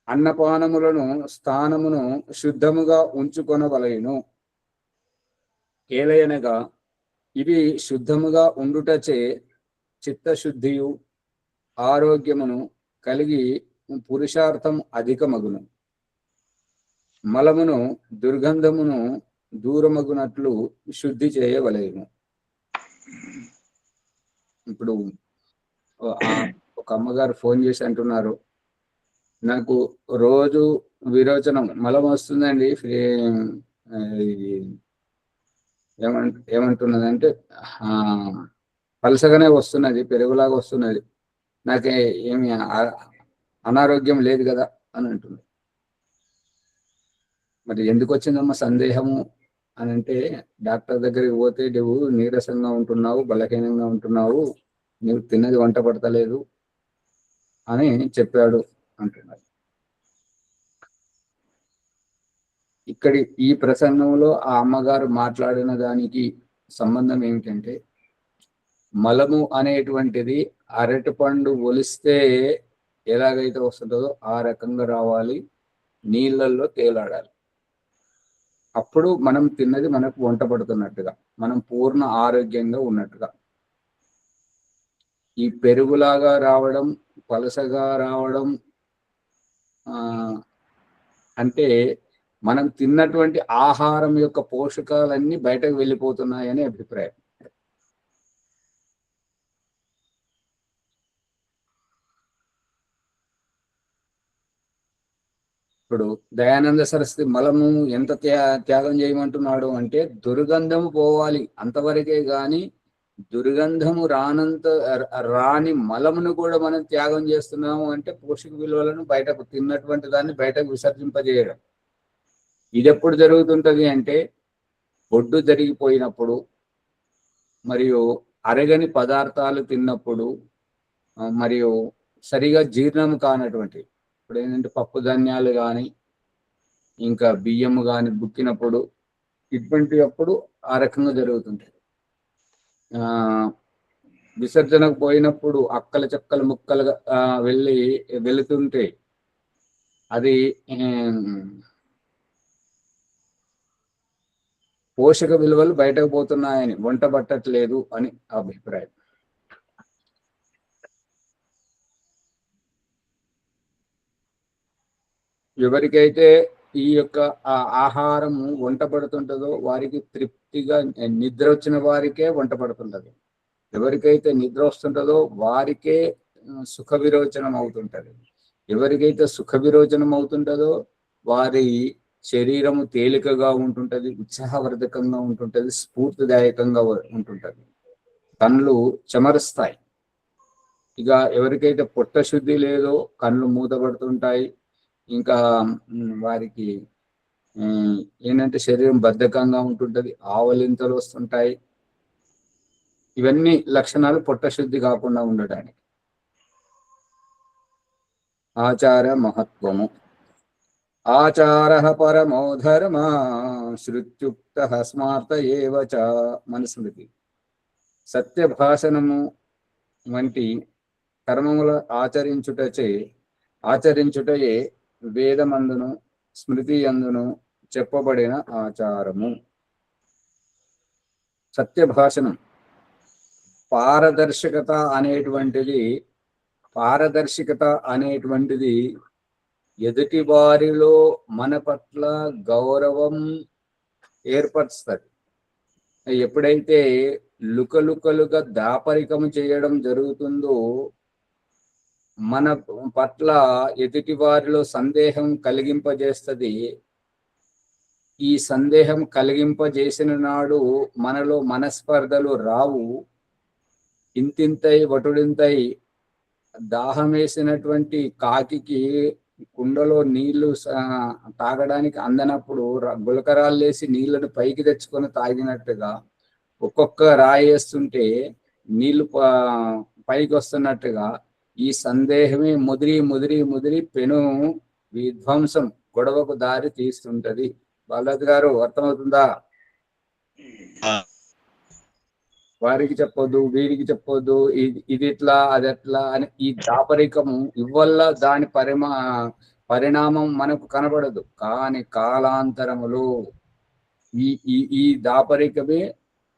Speaker 1: అన్నపానములను, స్థానమును శుద్ధముగా ఉంచుకొనవలెను. ఏలయనగా ఇవి శుద్ధముగా ఉండుటచే చిత్తశుద్ధియు ఆరోగ్యమును కలిగి పురుషార్థం అధికమగును. మలమును దుర్గంధమును దూరమగునట్లు శుద్ధి చేయవలెను. ఇప్పుడు ఒక అమ్మగారు ఫోన్ చేసి అంటున్నారు, నాకు రోజు విరోచనం మలం వస్తుందండి, ఏమంటున్నదంటే పలసగానే వస్తున్నది, పెరుగులాగా వస్తున్నది, నాకే ఏమి అనారోగ్యం లేదు కదా అని అంటుంది. మరి ఎందుకు వచ్చిందమ్మా సందేహము అని అంటే, డాక్టర్ దగ్గరికి పోతే నువ్వు నీరసంగా ఉంటున్నావు, బలహీనంగా ఉంటున్నావు, నువ్వు తిన్నది వంట పడతలేదు అని చెప్పాడు అంటున్నారు. ఇక్కడి ఈ ప్రసంగంలో ఆ అమ్మగారు మాట్లాడిన దానికి సంబంధం ఏమిటంటే, మలము అనేటువంటిది అరటిపండు ఒలిస్తే ఎలాగైతే వస్తుందో ఆ రకంగా రావాలి, నీళ్ళల్లో తేలాడాలి. అప్పుడు మనం తిన్నది మనకు వంట పడుతున్నట్టుగా, మనం పూర్ణ ఆరోగ్యంగా ఉన్నట్టుగా. ఈ పెరుగులాగా రావడం, పలసగా రావడం అంటే మనం తిన్నటువంటి ఆహారం యొక్క పోషకాలన్నీ బయటకు వెళ్ళిపోతున్నాయని అభిప్రాయం. ఇప్పుడు దయానంద సరస్వతి మలము ఎంత త్యాగం చేయమంటున్నాడు అంటే, దుర్గంధము పోవాలి అంతవరకే గాని దుర్గంధము రాని మలమును కూడా మనం త్యాగం చేస్తున్నాము అంటే, పోషక విలువలను బయటకు, తిన్నటువంటి దాన్ని బయటకు విసర్జింపజేయడం. ఇది ఎప్పుడు జరుగుతుంటది అంటే, బొడ్డు జరిగిపోయినప్పుడు, మరియు అరగని పదార్థాలు తిన్నప్పుడు, మరియు సరిగా జీర్ణం కానటువంటి, ఇప్పుడు ఏంటంటే పప్పు ధాన్యాలు కానీ ఇంకా బియ్యము కానీ బుక్కినప్పుడు, ఇటువంటి అప్పుడు ఆ రకంగా జరుగుతుంటాయి. విసర్జనకు పోయినప్పుడు అక్కల చెక్కలు ముక్కలుగా వెళుతుంటే అది పోషక విలువలు బయటకు పోతున్నాయని, వంట పట్టట్లేదు అని అభిప్రాయం. ఎవరికైతే ఈ యొక్క ఆహారము వంట పడుతుంటుందో వారికి తృప్తిగా, నిద్ర వచ్చిన వారికే వంట పడుతుంటది. ఎవరికైతే నిద్ర వస్తుంటుందో వారికే సుఖ విరోచనం అవుతుంటది. ఎవరికైతే సుఖ విరోచనం అవుతుంటుందో వారి శరీరము తేలికగా ఉంటుంటది, ఉత్సాహవర్ధకంగా ఉంటుంటది, స్ఫూర్తిదాయకంగా ఉంటుంటది, కళ్ళు చెమరుస్తాయి. ఇక ఎవరికైతే పొట్ట శుద్ధి లేదో కళ్ళు మూతపడుతుంటాయి, ఇంకా వారికి ఏంటంటే శరీరం బద్ధకంగా ఉంటుంటది, ఆవలింతలు వస్తుంటాయి, ఇవన్నీ లక్షణాలు పొట్టశుద్ధి కాకుండా ఉండడానికి. ఆచార మహత్వము. ఆచార పరమో ధర్మ శృత్యుక్త స్మార్త ఏవ చ మనుస్మృతి. సత్యభాషణము వంటి కర్మముల ఆచరించుటయే వేదమందును స్మృతి అందును చెప్పబడిన ఆచారము. సత్యభాషణం, పారదర్శకత అనేటువంటిది ఎదుటి వారిలో మన పట్ల గౌరవం ఏర్పరుస్తుంది. ఎప్పుడైతే లుకలుకలుగా దాపరికము చేయడం జరుగుతుందో మన పట్ల ఎదుటి వారిలో సందేహం కలిగింపజేస్తుంది. ఈ సందేహం కలిగింపజేసిన నాడు మనలో మనస్పర్ధలు రావు. ఇంతింతై వటుడింతై దాహం వేసినటువంటి కాకికి కుండలో నీళ్లు తాగడానికి అందనప్పుడు గులకరాలు వేసి నీళ్లను పైకి తెచ్చుకొని తాగినట్టుగా ఒక్కొక్క రాయి వేస్తుంటే నీళ్లు పైకి వస్తున్నట్టుగా ఈ సందేహమే ముదిరి పెను విధ్వంసం, గొడవకు దారి తీస్తుంటది. బాలాజీ గారు అర్థమవుతుందా? వారికి చెప్పొద్దు, వీరికి చెప్పొద్దు, ఇది ఎట్లా అది ఎట్లా అని ఈ దాపరికము ఇవల్ల దాని పరిణామం మనకు కనబడదు. కానీ కాలాంతరములో ఈ దాపరికమే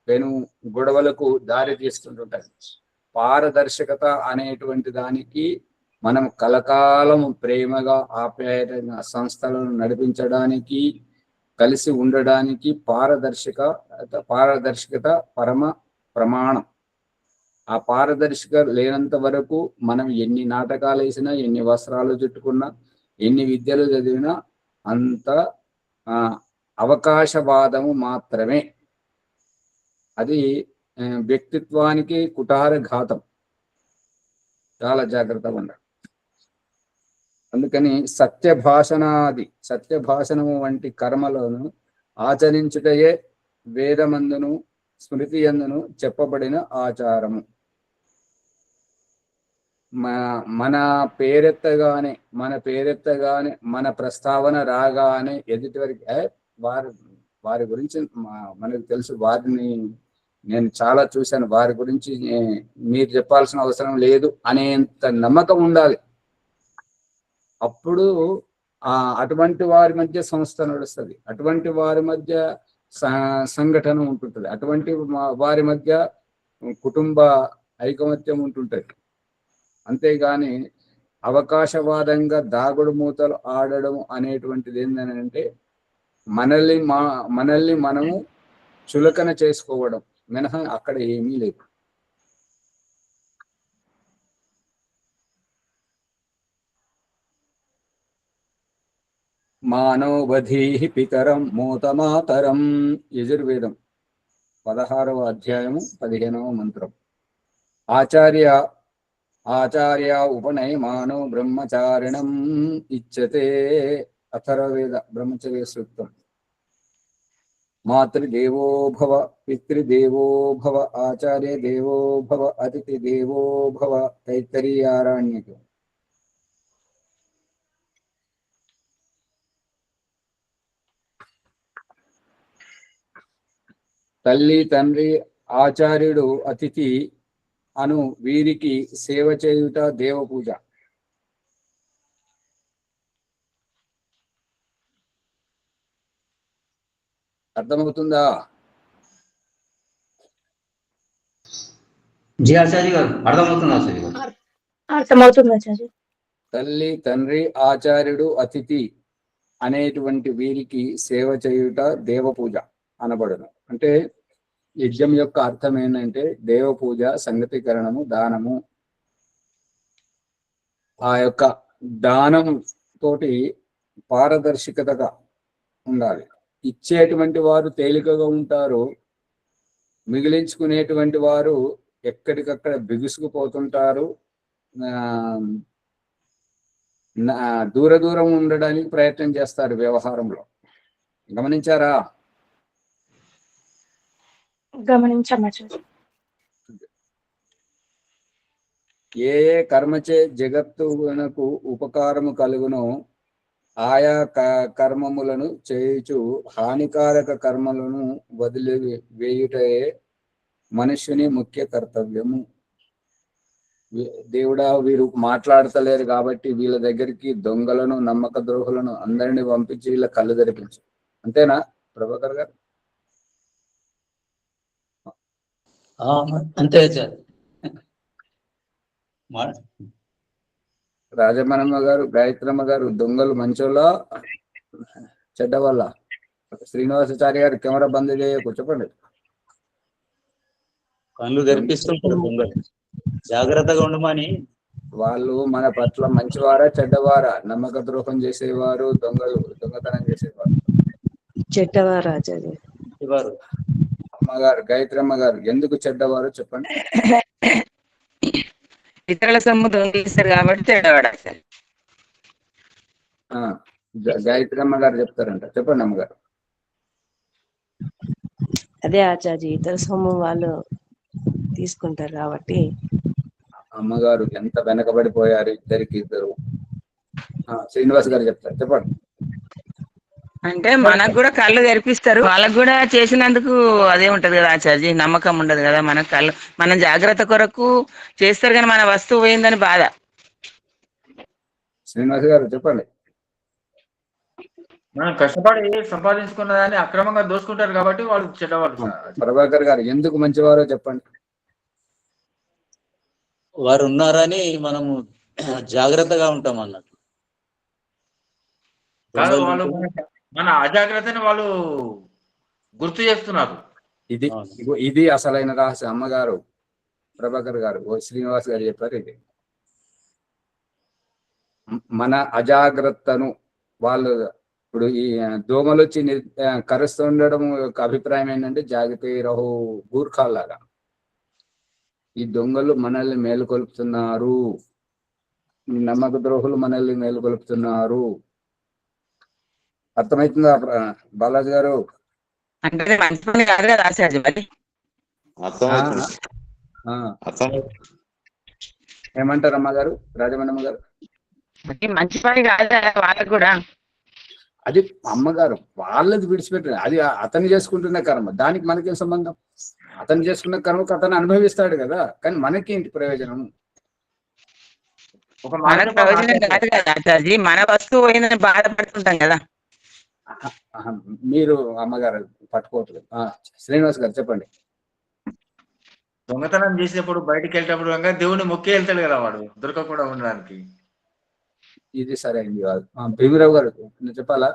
Speaker 1: పెను గొడవలకు దారి తీస్తుంటుంటది. పారదర్శకత అనేటువంటి దానికి మనం కలకాలం ప్రేమగా ఆప్యాయంగా సంస్థలను నడిపించడానికి, కలిసి ఉండడానికి పారదర్శకత పరమ ప్రమాణం. ఆ పారదర్శకత లేనంత వరకు మనం ఎన్ని నాటకాలు వేసినా, ఎన్ని వస్త్రాలు చుట్టుకున్నా, ఎన్ని విద్యలు చదివినా అంత అవకాశవాదము మాత్రమే. అది వ్యక్తిత్వానికి కుటారఘాతం. చాలా జాగ్రత్తగా ఉండాలి. అందుకని సత్యభాషణము వంటి కర్మలను ఆచరించుటయే వేదమందును స్మృతి యందును చెప్పబడిన ఆచారము. మన పేరెత్తగానే మన ప్రస్తావన రాగానే ఎదుటివరకు వారి గురించి మనకు తెలుసు, వారిని నేను చాలా చూశాను, వారి గురించి మీరు చెప్పాల్సిన అవసరం లేదు అనేంత నమ్మకం ఉండాలి. అప్పుడు అటువంటి వారి మధ్య సంస్థ నడుస్తుంది, అటువంటి వారి మధ్య సంఘటన ఉంటుంటుంది, అటువంటి వారి మధ్య కుటుంబ ఐకమత్యం ఉంటుంటది. అంతేగాని అవకాశవాదంగా దాగుడు మూతలు ఆడడం అనేటువంటిది ఏంటంటే మనల్ని మనము చులకన చేసుకోవడం మినహా అక్కడ ఏమీ లేదు. మానవధీహి పితరం మూతమాతరం. యజుర్వేదం 16వ అధ్యాయము 15వ మంత్రం. ఆచార్య ఉపనయమానో బ్రహ్మచారిణం ఇచ్చతే. అథర్వవేద బ్రహ్మచర్య సూక్తం. మాతృదేవో భవ, పితృదేవో భవ, ఆచార్య దేవో భవ, అతిథి దేవో భవ. తైత్తరీయారణ్యకం. తల్లి, తండ్రి, ఆచార్యుడు, అతిథి అను వీరికి సేవ చేయుట దేవపూజ. అర్థమవుతుందా?
Speaker 4: జీ ఆచార్య గారు అర్థమవుతుంది ఆచార్య గారు.
Speaker 7: అర్థమవుతుంది ఆచార్య.
Speaker 1: తల్లి, తండ్రి, ఆచార్యుడు, అతిథి అనేటువంటి వీరికి సేవ చేయుట దేవపూజ అనబడును. అంటే యజ్ఞం యొక్క అర్థం ఏంటంటే దేవపూజ, సంగతీకరణము, దానము. ఆ యొక్క దానం తోటి పారదర్శకతగా ఉండాలి. ఇచ్చేటువంటి వారు తేలికగా ఉంటారు, మిగిలించుకునేటువంటి వారు ఎక్కడికక్కడ బిగుసుకుపోతుంటారు, దూరం ఉండడానికి ప్రయత్నం చేస్తారు వ్యవహారంలో. గమనించారా?
Speaker 7: గమనించాం ఆచార్య.
Speaker 1: ఏ ఏ కర్మచే జగత్తునకు ఉపకారము కలుగునో ఆయా కర్మములను చేయుచు హానికారక కర్మలను వదిలి వేయుటయే మనుష్యుని ముఖ్య కర్తవ్యము. దేవుడా, వీరు మాట్లాడతలేరు కాబట్టి వీళ్ళ దగ్గరికి దొంగలను, నమ్మక ద్రోహులను అందరినీ పంపించి వీళ్ళ కళ్ళు తెరిపించు. అంతేనా ప్రభాకర్ గారు?
Speaker 3: అంతే సార్.
Speaker 1: రాజమణమ్మ గారు, గాయత్రమ్మ గారు, దొంగలు మంచోళ్ళ చెడ్డ వల్ల? శ్రీనివాసాచారి గారు కెమెరా బంద్ చేయకు, చెప్పండి.
Speaker 3: కళ్ళు తెరిపిస్తుంటారు దొంగలు, జాగ్రత్తగా ఉండమని.
Speaker 1: వాళ్ళు మన పట్ల మంచివారా చెడ్డవారా? నమ్మక ద్రోహం చేసేవారు, దొంగతనం చేసేవారు.
Speaker 7: చెడ్డవారు ఆచార్య.
Speaker 3: వారు
Speaker 1: అమ్మగారు, గాయత్రమ్మ గారు, ఎందుకు చెడ్డవారు చెప్పండి.
Speaker 2: ఇతరుల సొమ్ము దొంగిలిస్తారు కాబట్టి చెడ్డవాడు అసలు.
Speaker 1: గాయత్రమ్మ గారు చెప్తారంట, చెప్పండి అమ్మగారు.
Speaker 7: అదే ఆచార్య, ఇతర సొమ్ము వాళ్ళు తీసుకుంటారు కాబట్టి.
Speaker 1: అమ్మగారు ఎంత వెనకబడిపోయారు, ఇద్దరు. శ్రీనివాస్ గారు చెప్తారు, చెప్పండి.
Speaker 2: అంటే మనకు కూడా కళ్ళు తెరిపిస్తారు, వాళ్ళకు కూడా చేసినందుకు అదే ఉంటది కదా ఆచార్య, నమ్మకం ఉండదు కదా. మన కళ్ళు మనం జాగ్రత్త కొరకు చేస్తారు కానీ మన వస్తువు పోయిందని బాధ.
Speaker 1: శ్రీనివాస్ గారు చెప్పండి.
Speaker 6: మనం కష్టపడి సంపాదించుకున్న దాన్ని అక్రమంగా దోసుకుంటారు కాబట్టి వాళ్ళు చెడ్డవాళ్ళు.
Speaker 1: ప్రభాకర్ గారు ఎందుకు మంచివారో చెప్పండి.
Speaker 3: వారు ఉన్నారని మనము జాగ్రత్తగా ఉంటాం అన్నట్టు.
Speaker 6: కాదు, వాళ్ళు మన అజాగ్రత్తని వాళ్ళు గుర్తు చేస్తున్నారు.
Speaker 1: ఇది అసలైన రహస్యం. అమ్మగారు, ప్రభాకర్ గారు, శ్రీనివాస్ గారు చెప్పారు. ఇది మన అజాగ్రత్తను వాళ్ళు ఇప్పుడు ఈ దోమలు వచ్చి కరుస్తుండడం యొక్క అభిప్రాయం ఏంటంటే జాగ్రత్త రహు గూర్ఖాల్లాగా ఈ దొంగలు మనల్ని మేలుకొల్పుతున్నారు, నమ్మక ద్రోహులు మనల్ని మేలుకొల్పుతున్నారు. అర్థమవుతుందా బాలాజీ గారు?
Speaker 2: అంటే మంచి పని కాదు కదా ఆచార్య మరి.
Speaker 1: ఏమంటారు అమ్మగారు, రాజమణమ్మ గారు?
Speaker 2: మంచి పని కాదు వాళ్ళకు కూడా.
Speaker 1: అది అమ్మగారు వాళ్ళది విడిచిపెట్టారు, అది అతను చేసుకుంటున్న కర్మ, దానికి మనకేం సంబంధం? అతను చేసుకున్న కర్మకు అతను అనుభవిస్తాడు కదా, కానీ మనకేంటి ప్రయోజనం?
Speaker 2: మనకు ప్రయోజనం కాదు కదా ఆచార్య, మన వస్తువు పోయిందని బాధపడుతుంటాం కదా.
Speaker 1: మీరు అమ్మగారు పట్టుకోవట్లేదు. శ్రీనివాస్ గారు చెప్పండి.
Speaker 6: దొంగతనం చేసేటప్పుడు బయటికి వెళ్ళేటప్పుడు దేవుని మొక్కే వెళ్తాడు కదా వాడు, దొరకకుండా ఉండడానికి.
Speaker 1: ఇది సరైనది కాదు. భీమరావు గారు చెప్పాలా?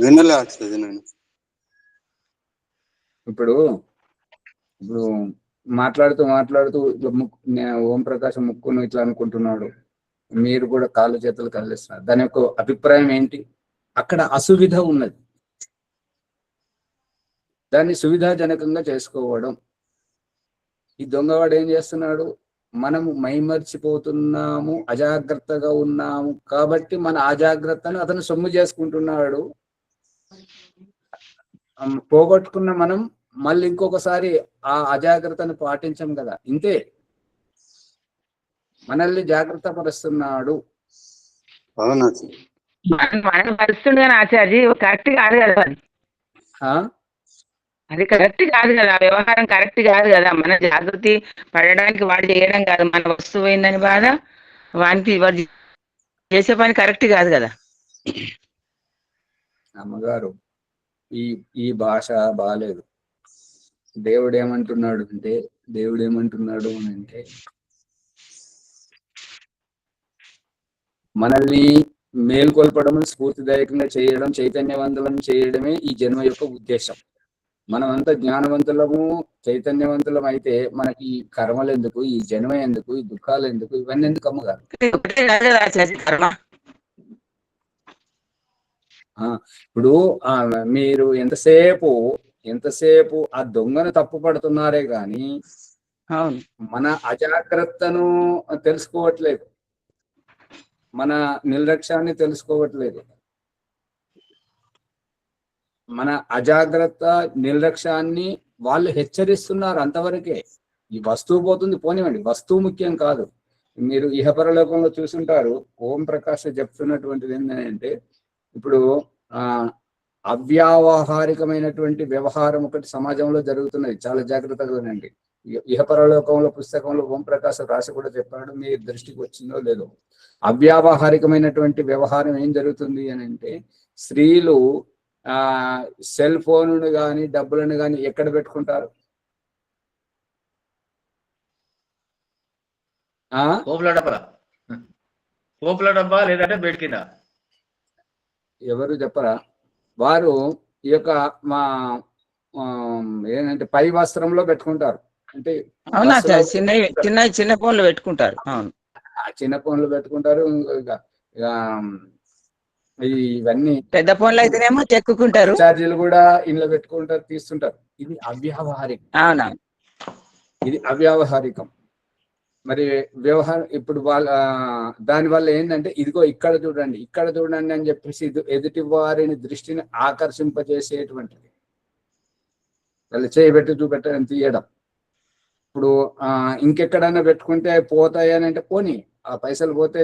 Speaker 5: వినలే నేను.
Speaker 1: ఇప్పుడు మాట్లాడుతూ ఓం ప్రకాశం ముక్కును ఇట్లా అనుకుంటున్నాడు, మీరు కూడా కాళ్ళు చేతులు కదిలిస్తున్నారు. దాని యొక్క అభిప్రాయం ఏంటి? అక్కడ అసువిధ ఉన్నది, దాన్ని సువిధాజనకంగా చేసుకోవడం. ఈ దొంగవాడు ఏం చేస్తున్నాడు? మనము మైమర్చిపోతున్నాము, అజాగ్రత్తగా ఉన్నాము కాబట్టి మన అజాగ్రత్తను అతను సొమ్ము చేసుకుంటున్నాడు. పోగొట్టుకున్న మనం మళ్ళీ ఇంకొకసారి ఆ అజాగ్రత్తను పాటించం కదా, ఇంతే. మనల్ని జాగ్రత్త పరుస్తున్నాడు.
Speaker 2: మనకు పరుస్తుంది కానీ ఆచార్య కరెక్ట్ కాదు కదా అది కరెక్ట్ కాదు కదా, వ్యవహారం కరెక్ట్ కాదు కదా. మన జాగృతి పడడానికి వాడు చేయడం కాదు, మన వస్తువు అయిందని బాధ వానికి వాడు చేసే పని కరెక్ట్ కాదు కదా.
Speaker 1: అమ్మగారు, ఈ భాష బాలేదు. దేవుడు ఏమంటున్నాడు అంటే మనల్ని మేల్కొల్పడం, స్ఫూర్తిదాయకంగా చేయడం, చైతన్యవంతులను చేయడమే ఈ జన్మ యొక్క ఉద్దేశం. మనమంతా జ్ఞానవంతులము, చైతన్యవంతులం అయితే మనకి ఈ కర్మలు ఎందుకు, ఈ జన్మ ఎందుకు, ఈ దుఃఖాలు ఎందుకు, ఇవన్నీ ఎందుకు అమ్మగారు? ఇప్పుడు మీరు ఎంతసేపు ఆ దొంగను తప్పు పడుతున్నారే గాని మన అజాగ్రత్తను తెలుసుకోవట్లేదు, మన నిర్లక్ష్యాన్ని తెలుసుకోవట్లేదు. మన అజాగ్రత్త నిర్లక్ష్యాన్ని వాళ్ళు హెచ్చరిస్తున్నారు అంతవరకే. ఈ వస్తువు పోతుంది పోనివ్వండి, వస్తువు ముఖ్యం కాదు. మీరు ఇహపరలోకంలో చూసుంటారు, ఓం ప్రకాష్ చెప్తున్నటువంటిది ఏంటంటే, ఇప్పుడు అవ్యావహారికమైనటువంటి వ్యవహారం ఒకటి సమాజంలో జరుగుతున్నది, చాలా జాగ్రత్తగా వినండి. ఇహపరలోకంలో పుస్తకంలో ఓం ప్రకాశ్ రాసి కూడా చెప్పాడు, మీ దృష్టికి వచ్చిందో లేదో. అవ్యావహారికమైనటువంటి వ్యవహారం ఏం జరుగుతుంది అని అంటే, స్త్రీలు సెల్ ఫోన్ను కానీ డబ్బులను కానీ ఎక్కడ పెట్టుకుంటారు?
Speaker 6: పోపుల డబ్బా లేదంటే బెడ్ కింద.
Speaker 1: ఎవరు చెప్పరా? వారు ఈ యొక్క మా ఏంటంటే పై వస్త్రంలో పెట్టుకుంటారు. అంటే
Speaker 2: అవునా, చిన్న చిన్న చిన్న ఫోన్లు పెట్టుకుంటారు. అవును,
Speaker 1: చిన్న ఫోన్లు పెట్టుకుంటారు. ఇవన్నీ
Speaker 2: పెద్ద ఫోన్లు అయితేనేమో చెక్కుకుంటారు,
Speaker 1: ఛార్జీలు కూడా ఇంట్లో పెట్టుకుంటారు, తీస్తుంటారు. ఇది అవ్యావహారికం.
Speaker 2: అవునా,
Speaker 1: ఇది అవ్యావహారికం. మరి వ్యవహారం ఇప్పుడు వాళ్ళ దానివల్ల ఏంటంటే, ఇదిగో ఇక్కడ చూడండి, ఇక్కడ చూడండి అని చెప్పేసి ఎదుటి వారిని దృష్టిని ఆకర్షింపజేసేటువంటిది. వాళ్ళు చేయబెట్టి చూపెట్టని తీయడం. ఇప్పుడు ఇంకెక్కడైనా పెట్టుకుంటే పోతాయి అని అంటే పోనీ, ఆ పైసలు పోతే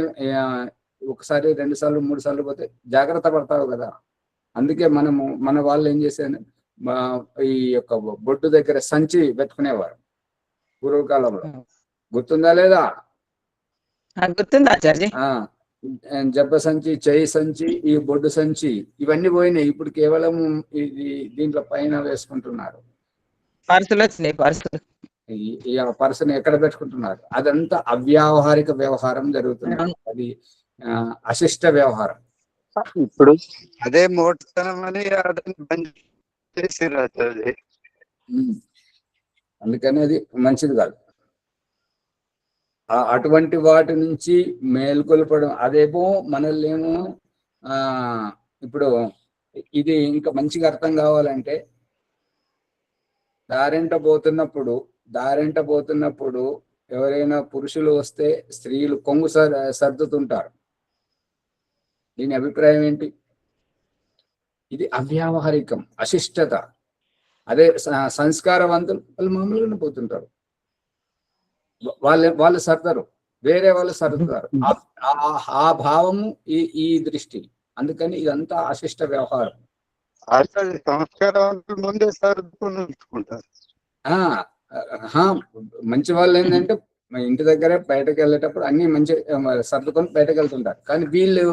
Speaker 1: ఒకసారి 2 సార్లు 3 సార్లు పోతే జాగ్రత్త పడతావు కదా. అందుకే మన వాళ్ళు ఏం చేశారు, ఈ యొక్క బొడ్డు దగ్గర సంచి పెట్టుకునేవారు పూర్వకాలంలో. గుర్తుందా లేదా?
Speaker 2: గుర్తుందా ఆచార్య?
Speaker 1: జబ్బ సంచి, చేయి సంచి, ఈ బొడ్డు సంచి ఇవన్నీ పోయినాయి. ఇప్పుడు కేవలం ఇది దీంట్లో పైన వేసుకుంటున్నారు.
Speaker 2: పర్సులు వచ్చినాయి, పర్సులు.
Speaker 1: ఈ పర్సన్ ఎక్కడ పెట్టుకుంటున్నారు? అదంతా అవ్యావహారిక వ్యవహారం జరుగుతుంది. అది అశిష్ట వ్యవహారం.
Speaker 5: ఇప్పుడు అదే మోటతనం అని బంద్ చేసిర్రు.
Speaker 1: అందుకని అది మంచిది కాదు. అటువంటి వాటి నుంచి మేల్కొల్పడం, అదేమో మనల్ని ఏమో ఇప్పుడు ఇది ఇంకా మంచిగా అర్థం కావాలంటే, దారింట పోతున్నప్పుడు ఎవరైనా పురుషులు వస్తే స్త్రీలు కొంగు సర్దుతుంటారు. దీని అభిప్రాయం ఏంటి? ఇది అవ్యావహారికం, అశిష్టత. అదే సంస్కారవంతులు వాళ్ళు మామూలుగానే పోతుంటారు, వాళ్ళు సర్దరు, వేరే వాళ్ళు సర్దుతారు. ఆ భావము ఈ దృష్టి. అందుకని ఇదంతా అశిష్ట వ్యవహారం.
Speaker 5: సంస్కారవంతులు ముందే సర్దుకొని ఉంచుకుంటారు.
Speaker 1: మంచి వాళ్ళు ఏంటంటే ఇంటి దగ్గరే బయటకు వెళ్ళేటప్పుడు అన్ని మంచి సర్దుకొని బయటకు వెళ్తుంటారు. కానీ వీళ్ళు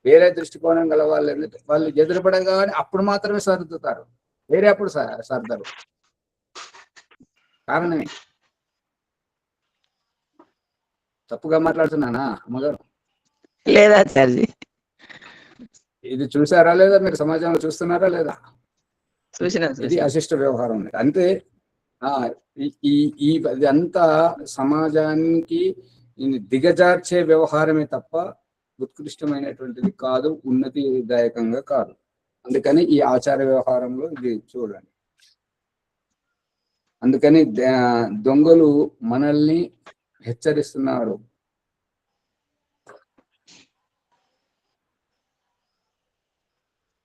Speaker 1: వేరే దృష్టికోణం గల వాళ్ళు ఏంటంటే, వాళ్ళు ఎదురుపడగానే అప్పుడు మాత్రమే సర్దుతారు, వేరే అప్పుడు సర్దరు. కారణమే. తప్పుగా మాట్లాడుతున్నానా అమ్మగారు?
Speaker 2: లేదా ఆచార్య?
Speaker 1: ఇది చూసారా లేదా? మీరు సమాజంలో చూస్తున్నారా లేదా?
Speaker 2: చూసినా.
Speaker 1: ఇది అశిష్ట వ్యవహారం. అంతే. ఇదంతా సమాజానికి దిగజార్చే వ్యవహారమే తప్ప ఉత్కృష్టమైనటువంటిది కాదు, ఉన్నతిదాయకంగా కాదు. అందుకని ఈ ఆచార వ్యవహారంలో ఇది చూడండి. అందుకని దొంగలు మనల్ని హెచ్చరిస్తున్నారు.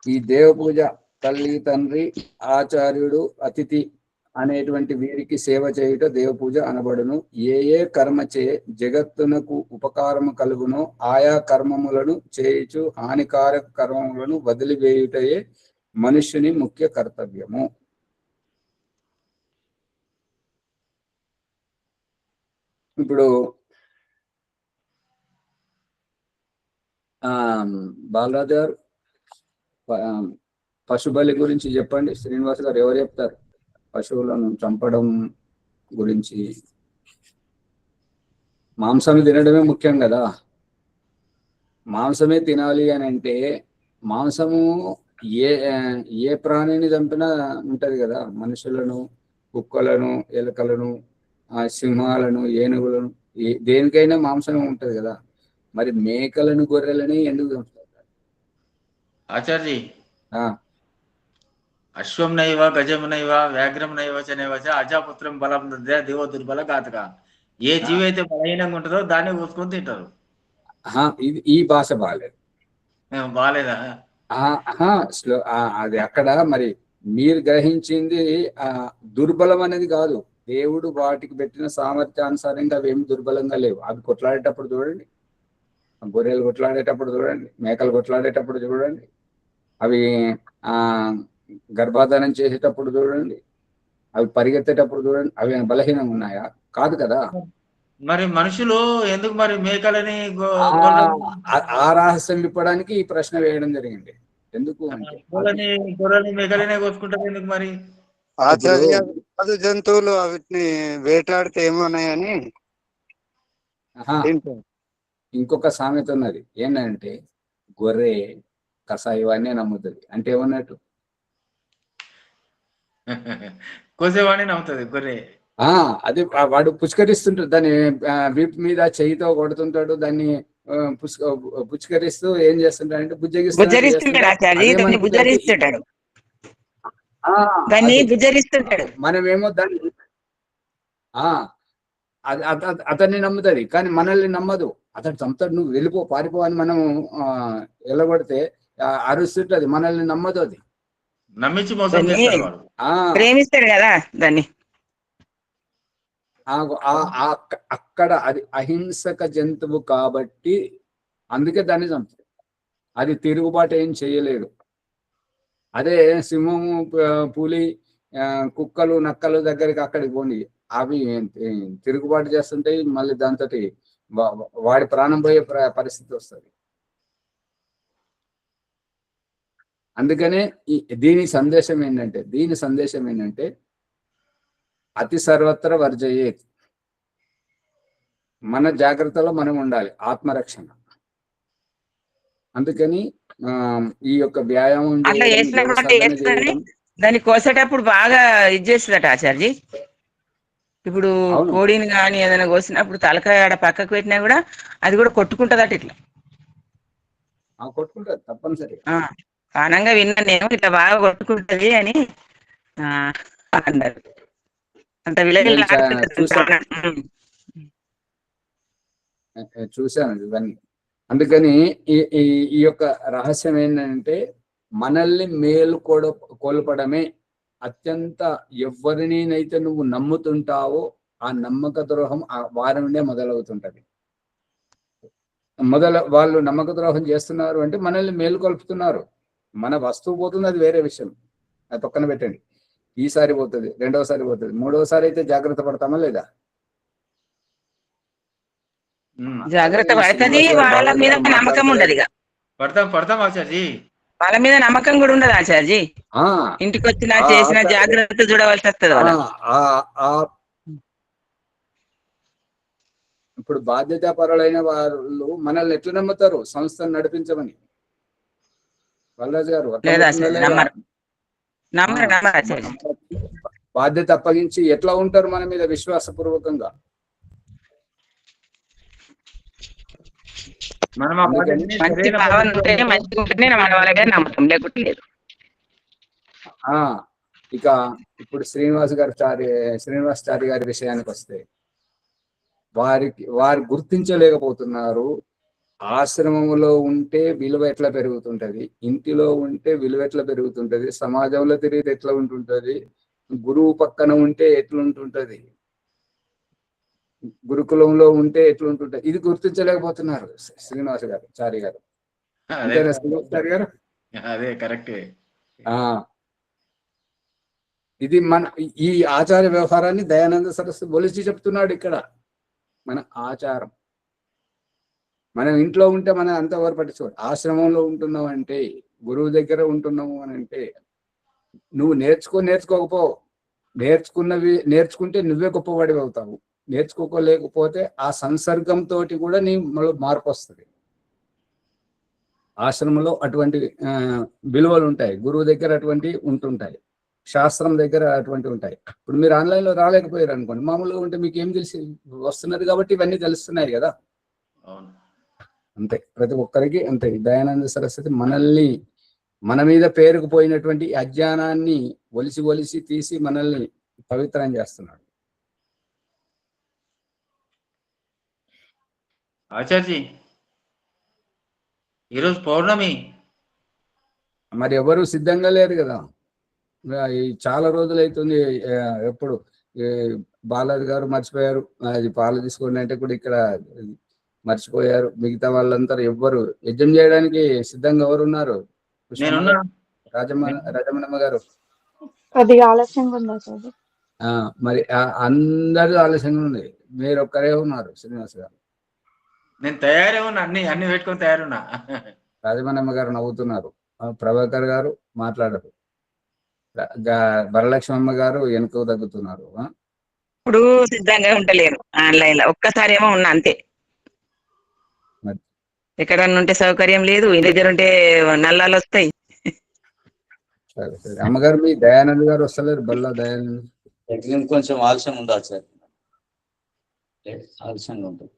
Speaker 1: ఈ దేవ పూజ, తల్లి, తండ్రి, ఆచార్యుడు, అతిథి అనేటువంటి వీరికి సేవ చేయుట దేవ పూజ అనబడును. ఏ కర్మచే జగత్తునకు ఉపకారము కలుగునో ఆయా కర్మములను చేయుచు హానికారక కర్మములను వదిలివేయుటయే మనుష్యుని ముఖ్య కర్తవ్యము. ఇప్పుడు బాలరాజు గారు పశుబలి గురించి చెప్పండి. శ్రీనివాస్ గారు ఎవరు చెప్తారు? పశువులను చంపడం గురించి. మాంసం తినడమే ముఖ్యం కదా. మాంసమే తినాలి అని అంటే, మాంసము ఏ ప్రాణిని చంపినా ఉంటది కదా. మనుషులను, కుక్కలను, ఎలుకలను, సింహాలను, ఏనుగులను, దేనికైనా మాంసం ఉంటది కదా. మరి మేకలను, గొర్రెలని ఎందుకు చంపుతారు
Speaker 6: ఆచార్య? అశ్వం నైవ గజం నైవ వ్యాఘ్రం నైవ చనైవ అజాపుత్రం బలం దేవో దుర్బల ఘాతక. ఏ జీవి అయితే బలహీనంగా ఉంటుందో దాన్ని కోసుకొని తింటారు.
Speaker 1: ఈ భాష బాగాలేదు.
Speaker 6: బాగాలేదా?
Speaker 1: అది అక్కడ మరి మీరు గ్రహించింది ఆ దుర్బలం అనేది కాదు. దేవుడు వాటికి పెట్టిన సామర్థ్యానుసారంగా అవి ఏమి దుర్బలంగా లేవు. అవి కొట్లాడేటప్పుడు చూడండి, గొర్రెలు కొట్లాడేటప్పుడు చూడండి, మేకలు కొట్లాడేటప్పుడు చూడండి, అవి ఆ గర్భాధానం చేసేటప్పుడు చూడండి, అవి పరిగెత్తేటప్పుడు చూడండి. అవి బలహీనంగా ఉన్నాయా? కాదు కదా.
Speaker 6: మరి మనుషులు ఎందుకు మరి మేకలని
Speaker 1: ఆ రహస్యం విప్పడానికి ఈ ప్రశ్న వేయడం జరిగింది. ఎందుకు అంటే
Speaker 6: గొర్రెని మేకలనే కోసుకుంటారు ఎందుకు మరి?
Speaker 5: ఆచార్య కాదు, జంతువులు వీటిని వేటాడితే ఏమన్నాయని
Speaker 1: ఇంకొక సామెత ఉన్నది ఏంటంటే, గొర్రె కసాయి ఇవన్నీ నమ్ముతుంది. అంటే ఏమన్నట్టు,
Speaker 6: కోసేవాడిని నమ్ముతుంది గొర్రె.
Speaker 1: అది వాడు పుష్కరిస్తుంటాడు, దాన్ని వీపు మీద చెయ్యితో కొడుతుంటాడు, దాన్ని పుష్కరిస్తూ ఏం చేస్తుంటాడంటే
Speaker 2: బుజ్జరిస్తుంటాడు ఆచార్య, దాన్ని బుజ్జరిస్తుంటాడు, దాన్ని బుజ్జరిస్తుంటాడు.
Speaker 1: మనమేమో దాన్ని అతన్ని నమ్ముతుంది, కానీ మనల్ని నమ్మదు. అతడు చంపుతాడు, నువ్వు వెళ్ళిపో, పారిపో అని మనం వెళ్ళగొడితే అరుస్తుంటది, మనల్ని నమ్మదు. అది
Speaker 6: నమ్మించి మోసం చేస్తాడు వాడు.
Speaker 2: ప్రేమిస్తాడు కదా దాన్ని.
Speaker 1: అక్కడ అది అహింసక జంతువు కాబట్టి అందుకే దాన్ని చంపుతుంది. అది తిరుగుబాటు ఏం చేయలేదు. అదే సింహము, పులి, కుక్కలు, నక్కలు దగ్గరికి అక్కడికి పోని అవి తిరుగుబాటు చేస్తుంటాయి. మళ్ళీ దాంతో వాడి ప్రాణం పోయే పరిస్థితి వస్తుంది. అందుకనే దీని సందేశం ఏంటంటే అతి సర్వత్ర వర్జయేత్. మన జాగ్రత్తలో మనం ఉండాలి, ఆత్మరక్షణ. అందుకని ఈ యొక్క వ్యాయామం
Speaker 2: దాన్ని కోసేటప్పుడు బాగా ఇది చేస్తుందట ఆచార్జీ. ఇప్పుడు కోడిని కానీ ఏదైనా కోసినప్పుడు తలకాయ ఆడ పక్కకు పెట్టినా కూడా అది కూడా కొట్టుకుంటదట. ఇట్లా
Speaker 1: కొట్టుకుంటది తప్పనిసరి.
Speaker 2: కానంగా విన్నాను నేను, ఇట్లా బాగా కొట్టుకుంటది అని అన్నారు. అంత
Speaker 1: చూశాను ఇవన్నీ. అందుకని ఈ యొక్క రహస్యం ఏంటంటే మనల్ని కోల్పడమే అత్యంత. ఎవరినైతే నువ్వు నమ్ముతుంటావో ఆ నమ్మక ద్రోహం వారి నుండే మొదలవుతుంటది. వాళ్ళు నమ్మక ద్రోహం చేస్తున్నారు అంటే మనల్ని మేలుకొల్పుతున్నారు. మన వస్తువు పోతుంది, అది వేరే విషయం, అది పక్కన పెట్టండి. ఈసారి పోతుంది, రెండవసారి పోతుంది, మూడవసారి అయితే జాగ్రత్త పడతామా లేదా?
Speaker 2: జాగ్రత్త పడుతుంది. వాళ్ళ మీద నమ్మకం ఉండదు. ఇక
Speaker 6: పడతాం ఆచార్జీ,
Speaker 2: వాళ్ళ మీద నమ్మకం కూడా ఉండదు ఆచార్జీ. ఇంటికి వచ్చిన చేసిన జాగ్రత్త చూడవలసి వస్తుంది.
Speaker 1: ఇప్పుడు బాధ్యతాపరులైన వాళ్ళు మనల్ని ఎట్లా నమ్ముతారు? సంస్థను నడిపించమని. వల్లరాజు గారు బాధ్యత అప్పగించి ఎట్లా ఉంటారు మన మీద విశ్వాసపూర్వకంగా? ఇక ఇప్పుడు శ్రీనివాసాచారి గారి విషయానికి వస్తే వారు గుర్తించలేకపోతున్నారు. ఆశ్రమంలో ఉంటే విలువ ఎట్లా పెరుగుతుంటది, ఇంటిలో ఉంటే విలువ ఎట్లా పెరుగుతుంటది, సమాజంలో తిరిగితే ఎట్లా ఉంటుంటది, గురువు పక్కన ఉంటే ఎట్లుంటుంటది, గురుకులంలో ఉంటే ఎట్లుంటుంటది, ఇది గుర్తించలేకపోతున్నారు శ్రీనివాసాచారి గారు. అంతేనా శ్రీనివాసాచారి గారు?
Speaker 6: అదే కరెక్ట్.
Speaker 1: ఇది ఈ ఆచార వ్యవహారాన్ని దయానంద సరస్వతి ఒలిచి చెప్తున్నాడు ఇక్కడ. మన ఆచారం, మనం ఇంట్లో ఉంటే మనం అంత ఎవరు పట్టించుకోరు. ఆశ్రమంలో ఉంటున్నావు అంటే, గురువు దగ్గర ఉంటున్నాము అని అంటే, నువ్వు నేర్చుకోకపో, నేర్చుకుంటే నువ్వే గొప్పవాడివి అవుతావు. నేర్చుకోలేకపోతే ఆ సంసర్గంతో కూడా నీ మార్పు వస్తుంది. ఆశ్రమంలో అటువంటి విలువలు ఉంటాయి, గురువు దగ్గర అటువంటి ఉంటుంటాయి, శాస్త్రం దగ్గర అటువంటి ఉంటాయి. ఇప్పుడు మీరు ఆన్లైన్లో రాలేకపోయారు అనుకోండి, మామూలుగా ఉంటే మీకు ఏం తెలిసి వస్తున్నది కాబట్టి ఇవన్నీ తెలుస్తున్నాయి కదా. అంతే, ప్రతి ఒక్కరికి అంతే. దయానంద సరస్వతి మనల్ని, మన మీద పేరుకుపోయినటువంటి అజ్ఞానాన్ని ఒలిసి తీసి మనల్ని పవిత్రం చేస్తున్నాడు.
Speaker 6: ఆచార్జీ, ఈరోజు పౌర్ణమి,
Speaker 1: మరి ఎవరు సిద్ధంగా లేరు కదా. ఈ చాలా రోజులు అవుతుంది. ఎప్పుడు ఈ బాలాజీ గారు మర్చిపోయారు, అది పాలు తీసుకోండి అంటే కూడా ఇక్కడ మర్చిపోయారు. మిగతా వాళ్ళంతా ఎవ్వరు యజ్ఞం చేయడానికి సిద్ధంగా ఎవరు ఉన్నారు? పుష్పమ్మ
Speaker 6: నేనున్నా.
Speaker 1: గారు, రాజమణమ్మ గారు.
Speaker 8: కొద్దిగా ఆలస్యంగా ఉందా సార్?
Speaker 1: మరి అందరూ ఆలస్యంగా ఉంది, మీరు ఒక్కరే ఉన్నారు శ్రీనివాస్ గారు.
Speaker 6: నేను తయారే ఉన్నా, అన్ని పెట్టుకొని తయారున్నా.
Speaker 1: రాజమణమ్మ గారు నవ్వుతున్నారు, ప్రభాకర్ గారు మాట్లాడరు, వరలక్ష్మమ్మ గారు వెనుక తగ్గుతున్నారు.
Speaker 2: ఇప్పుడు సిద్ధంగా ఉంటలేరు ఆన్లైన్ లో. ఒక్కసారి ఏమో ఉన్నా అంతే.
Speaker 1: మరి
Speaker 2: ఎక్కడన్నా ఉంటే సౌకర్యం లేదు, ఇంటి దగ్గర ఉంటే నల్లాలు వస్తాయి.
Speaker 1: సరే సరే. అమ్మగారు మీ దయానంద్ గారు వస్తలేరు, బల్లా దయానంద్.
Speaker 3: యజ్ఞం కొంచెం ఆలస్యం ఉంది ఆచార్య, ఆలస్యంగా ఉంటుంది.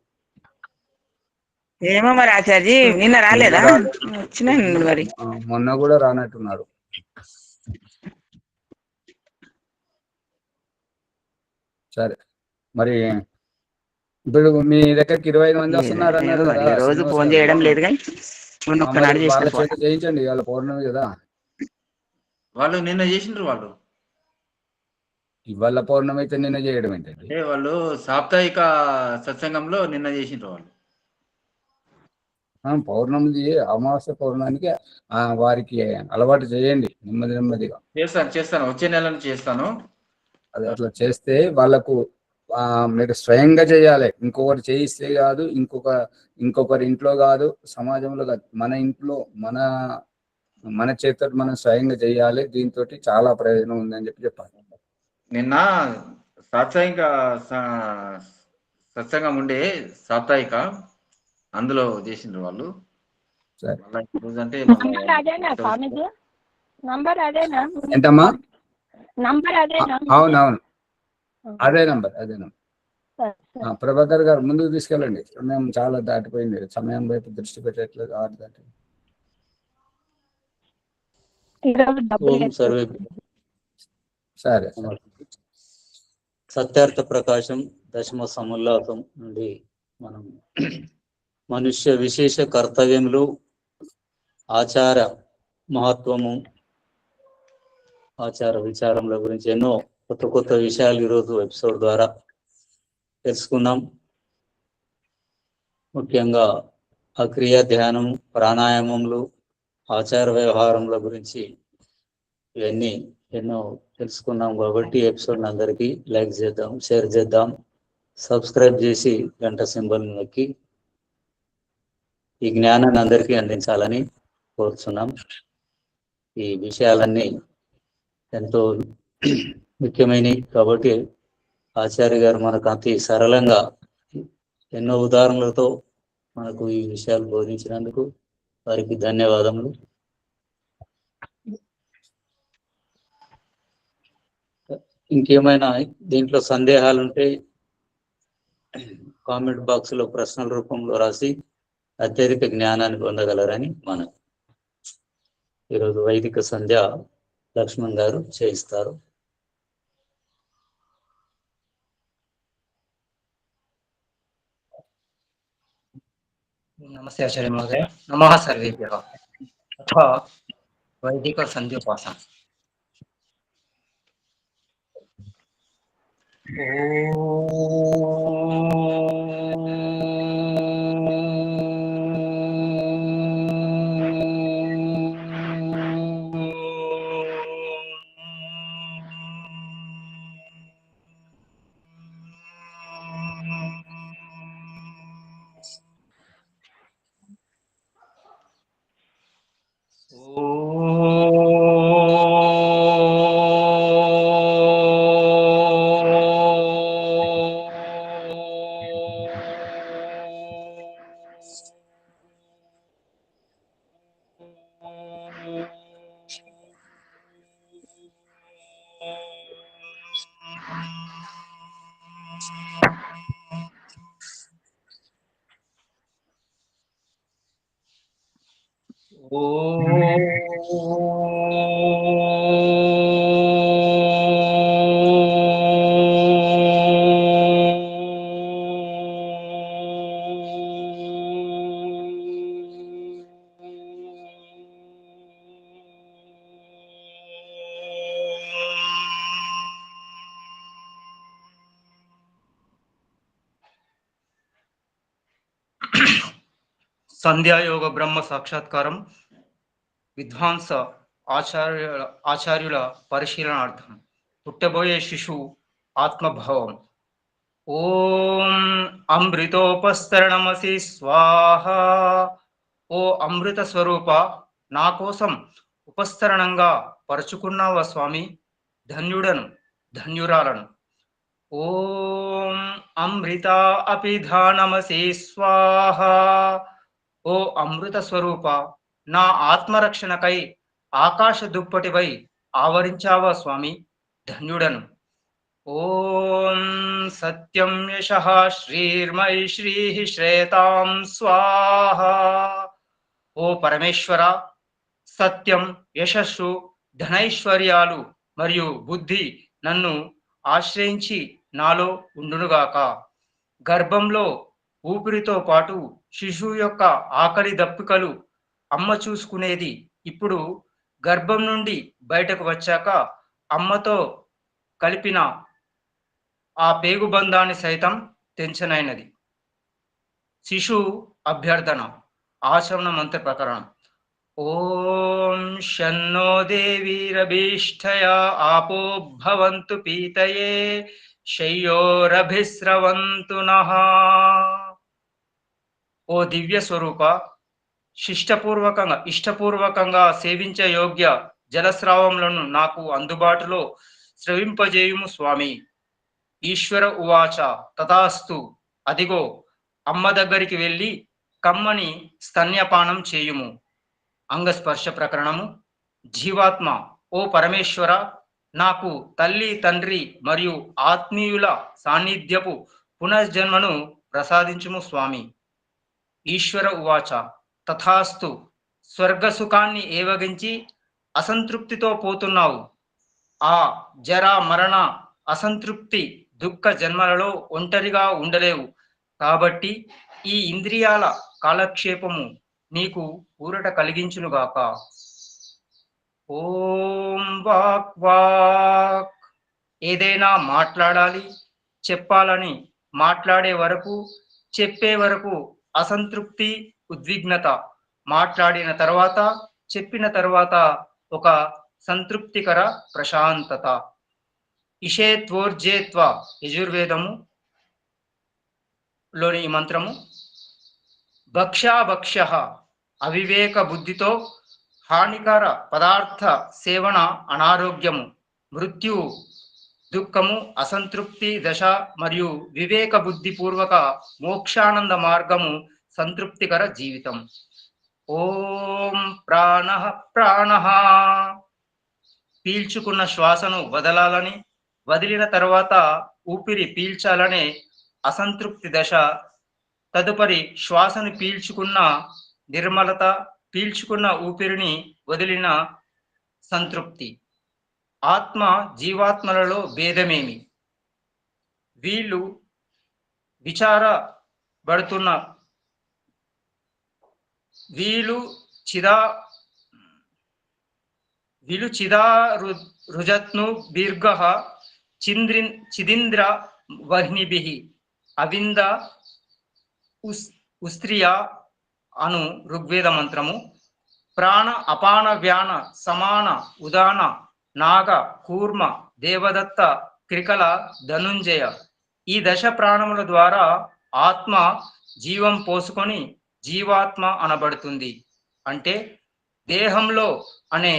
Speaker 2: ఏమో మరి ఆచార్జీ నిన్న రాలేదా? వచ్చినా మరి.
Speaker 1: మొన్న కూడా రానట్టున్నారు. సరే మరి ఇప్పుడు మీ దగ్గరికి 25 మంది వస్తున్నారు అన్నారు
Speaker 2: మరి
Speaker 1: కదా
Speaker 2: రోజు
Speaker 1: శ్రీనివాస్
Speaker 2: ఫోన్
Speaker 1: గారు.
Speaker 2: చేయడం లేదు కానీ ఒక్కనాడు
Speaker 1: వాళ్ళ
Speaker 2: చేసిన
Speaker 1: చేత చేయించండి, వాళ్ళ పౌర్ణమి కదా.
Speaker 6: వాళ్ళు నిన్న చేసిండ్రు. వాళ్ళు
Speaker 1: ఇవాళ పౌర్ణమి అయితే నిన్న చేయడం ఏంటండి?
Speaker 6: అంటే వాళ్ళు సాప్తాహిక సత్సంగంలో నిన్న చేసిండ్రు వాళ్ళు.
Speaker 1: పౌర్ణమిది అమావాస్య పౌర్ణానికి వారికి అలవాటు చేయండి నెమ్మదిగా.
Speaker 6: చేస్తాను వచ్చే నెల నుంచి చేస్తాను.
Speaker 1: అది అట్లా చేస్తే వాళ్ళకు మీరు స్వయంగా చేయాలి, ఇంకొకరు చేయిస్తే కాదు, ఇంకొకరి ఇంట్లో కాదు, సమాజంలో కాదు, మన ఇంట్లో మన చేత మనం స్వయంగా చేయాలి. దీంతో చాలా ప్రయోజనం ఉందని చెప్పాలి.
Speaker 6: నిన్న సాప్తాహిక సత్సంగం ఉండే సాప్తాహిక, అందులో చేసిండ్రు వాళ్ళు.
Speaker 1: ఏంటమ్మా? అవునవును, అదే నంబర్. ప్రభాకర్ గారు ముందుకు తీసుకెళ్ళండి, సమయం చాలా దాటిపోయింది, సమయం వైపు దృష్టి పెట్టట్లేదు. 6 దాటి. సరే.
Speaker 3: సత్యార్థ ప్రకాశం దశమ సముల్లాసం నుండి మనం మనుష్య విశేష కర్తవ్యములు, ఆచార మహత్వము, ఆచార విచారముల గురించి ఎన్నో కొత్త విషయాలు ఈరోజు ఎపిసోడ్ ద్వారా తెలుసుకున్నాం. ముఖ్యంగా అక్రియ ధ్యానం, ప్రాణాయామములు, ఆచార వ్యవహారముల గురించి ఇవన్నీ ఎన్నో తెలుసుకున్నాం. కాబట్టి ఎపిసోడ్ అందరికీ లైక్ చేద్దాం, షేర్ చేద్దాం, సబ్స్క్రైబ్ చేసి గంట సింబల్ నొక్కి ఈ జ్ఞానాన్ని అందరికీ అందించాలని కోరుతున్నాం. ఈ విషయాలన్నీ ఎంతో ముఖ్యమైనవి కాబట్టి ఆచార్య గారు మనకు అతి సరళంగా ఎన్నో ఉదాహరణలతో మనకు ఈ విషయాలు బోధించినందుకు వారికి ధన్యవాదములు. ఇంకేమైనా దీంట్లో సందేహాలు ఉంటే కామెంట్ బాక్స్ లో ప్రశ్నల రూపంలో రాసి అత్యధిక జ్ఞానాన్ని పొందగలరని మనం ఈరోజు వైదిక సంధ్య లక్ష్మణ్ గారు చేయిస్తారు.
Speaker 9: नमस्ते आचार्य महोदय। नमः सर्वेभ्यः। अथ वैदिक संध्योपासना। సంధ్యాయోగ బ్రహ్మ సాక్షాత్కారం విద్వాంస ఆచార్యుల పరిశీలనార్థం పుట్టబోయే శిశువు ఆత్మభావం. ఓం అమృతోపస్తరణమసి స్వాహ. ఓ అమృత స్వరూప, నా కోసం ఉపస్తరణంగా పరుచుకున్నావా స్వామి, ధన్యుడను ధన్యురాలను. ఓం అమృత అపిధానమసి స్వాహ. ఓ అమృత స్వరూప, నా ఆత్మరక్షణకై ఆకాశ దుప్పటిపై ఆవరించావా స్వామి, ధన్యుడను. ఓం సత్యం యశః శ్రీర్మై శ్రీ శ్రేతాం స్వాహ. ఓ పరమేశ్వర, సత్యం, యశస్సు, ధనైశ్వర్యాలు మరియు బుద్ధి నన్ను ఆశ్రయించి నాలో ఉండునుగాక. గర్భంలో ఊపిరితో పాటు శిశువు యొక్క ఆకలి దప్పికలు అమ్మ చూసుకునేది. ఇప్పుడు గర్భం నుండి బయటకు వచ్చాక అమ్మతో కలిపిన ఆ పేగుబంధాన్ని సైతం తెంచనైనది. శిశువు అభ్యర్థన ఆచరణ మంత్ర ప్రకరణం. ఓం శన్నో దేవీరభీష్టయా ఆపో భవంతు పీతయే శయ్యోరభిస్రవంతు నః. ఓ దివ్య స్వరూప, ఇష్టపూర్వకంగా సేవించే యోగ్య జలస్రావములను నాకు అందుబాటులో స్రవింపజేయుము స్వామి. ఈశ్వర ఉవాచ తథాస్తు. అదిగో అమ్మ దగ్గరికి వెళ్ళి కమ్మని స్తన్యపానం చేయుము. అంగస్పర్శ ప్రకరణము. జీవాత్మ, ఓ పరమేశ్వర, నాకు తల్లి తండ్రి మరియు ఆత్మీయుల సాన్నిధ్యపు పునర్జన్మను ప్రసాదించుము స్వామి. ఈశ్వర ఉవాచ తథాస్తు. స్వర్గ సుఖాన్ని ఏవగించి అసంతృప్తితో పోతున్నావు. ఆ జరా మరణ అసంతృప్తి దుఃఖ జన్మలలో ఒంటరిగా ఉండలేవు. కాబట్టి ఈ ఇంద్రియాల కాలక్షేపము నీకు ఊరట కలిగించునుగాక. ఓం వాక్ వాక్. ఏదైనా మాట్లాడాలి, చెప్పాలని మాట్లాడే వరకు, చెప్పే వరకు అసంతృప్తి, ఉద్విగ్నత. మాట్లాడిన తర్వాత, చెప్పిన తర్వాత ఒక సంతృప్తికర ప్రశాంతత. ఇషేత్వోర్జేత్వ యజుర్వేదము లోని ఈ మంత్రము. భక్ష్య అవివేక బుద్ధితో హానికర పదార్థ సేవన అనారోగ్యము, మృత్యువు, దుఃఖము, అసంతృప్తి దశ మరియు వివేక బుద్ధి పూర్వక మోక్షానంద మార్గము సంతృప్తికర జీవితం. ఓం ప్రాణః ప్రాణః. పీల్చుకున్న శ్వాసను వదలాలని, వదిలిన తర్వాత ఊపిరి పీల్చాలనే అసంతృప్తి దశ. తదుపరి శ్వాసను పీల్చుకున్న నిర్మలత, పీల్చుకున్న ఊపిరిని వదిలిన సంతృప్తి. ఆత్మ జీవాత్మలలో భేదమేమి? వీళ్ళు విచారబడుతున్న రుజత్ను దీర్ఘ చిదింద్ర వహ్నిభిః అవింద ఉస్త్రియ అను ఋగ్వేద మంత్రము. ప్రాణ అపాన వ్యాన సమాన ఉదాన నాగ కూర్మ దేవదత్త క్రికల ధనుంజయ. ఈ దశ ప్రాణముల ద్వారా ఆత్మ జీవం పోసుకొని జీవాత్మ అనబడుతుంది. అంటే దేహంలో అనే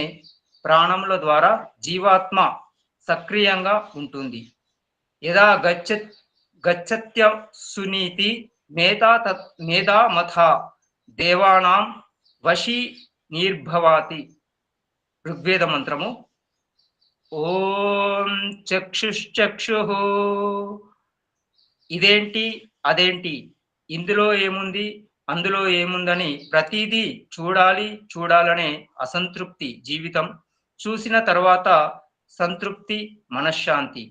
Speaker 9: ప్రాణముల ద్వారా జీవాత్మ సక్రియంగా ఉంటుంది. యదా గచ్చత్య సునీతి మేధా మథ దేవానాం వశీ నిర్భవాతి. ఋగ్వేద మంత్రము. ఓం చక్షుశ్చక్షుః. ఇదేంటి అదేంటి, ఇందులో ఏముంది అందులో ఏముందని ప్రతిదీ చూడాలనే అసంతృప్తి జీవితం. చూసిన తర్వాత సంతృప్తి, మనశ్శాంతి.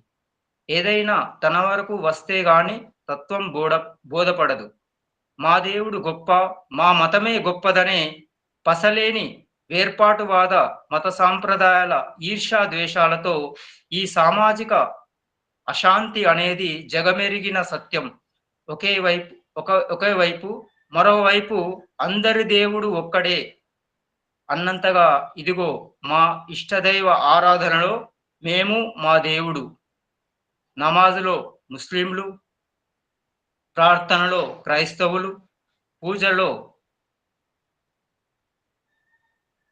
Speaker 9: ఏదైనా తన వరకు వస్తే గాని తత్వం బోధపడదు. మా దేవుడు గొప్ప, మా మతమే గొప్పదనే పసలేని వేర్పాటువాద మత సాంప్రదాయాల ఈర్ష్యా ద్వేషాలతో ఈ సామాజిక అశాంతి అనేది జగమెరిగిన సత్యం. ఒకే వైపు మరోవైపు అందరి దేవుడు ఒక్కడే అన్నంతగా ఇదిగో మా ఇష్టదైవ ఆరాధనలో మేము మా దేవుడు, నమాజులో ముస్లింలు, ప్రార్థనలో క్రైస్తవులు, పూజలో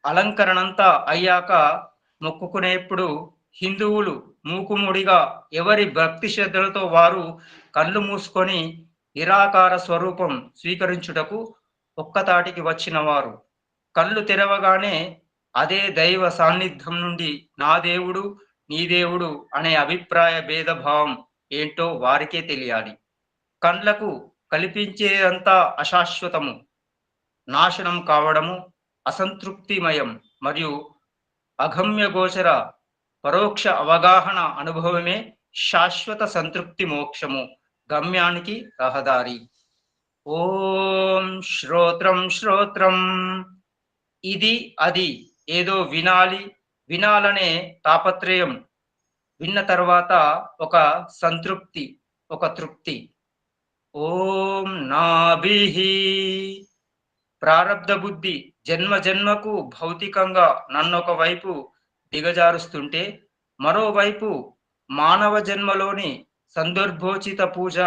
Speaker 9: అలంకరణంతా అయ్యాక మొక్కుకునేప్పుడు హిందువులు మూకుముడిగా ఎవరి భక్తి శ్రద్ధలతో వారు కళ్ళు మూసుకొని నిరాకార స్వరూపం స్వీకరించుటకు ఒక్కతాటికి వచ్చిన వారు కళ్ళు తెరవగానే అదే దైవ సాన్నిధ్యం నుండి నా దేవుడు నీ దేవుడు అనే అభిప్రాయ భేదభావం ఏంటో వారికే తెలియాలి. కండ్లకు కల్పించేదంతా అశాశ్వతము, నాశనం కావడము, అసంతృప్తిమయం మరియు అగమ్య గోచర పరోక్ష అవగాహన అనుభవమే శాశ్వత సంతృప్తి మోక్షము, గమ్యానికి రహదారి. ఓం శ్రోత్రం శ్రోత్రం. ఇది అది ఏదో వినాలనే తాపత్రయం, విన్న తర్వాత ఒక సంతృప్తి, ఒక తృప్తి. ఓం నాభిహి. ప్రారబ్ధ బుద్ధి జన్మ జన్మకు భౌతికంగా నన్నొక వైపు దిగజారుస్తుంటే, మరోవైపు మానవ జన్మలోని సందర్భోచిత పూజ,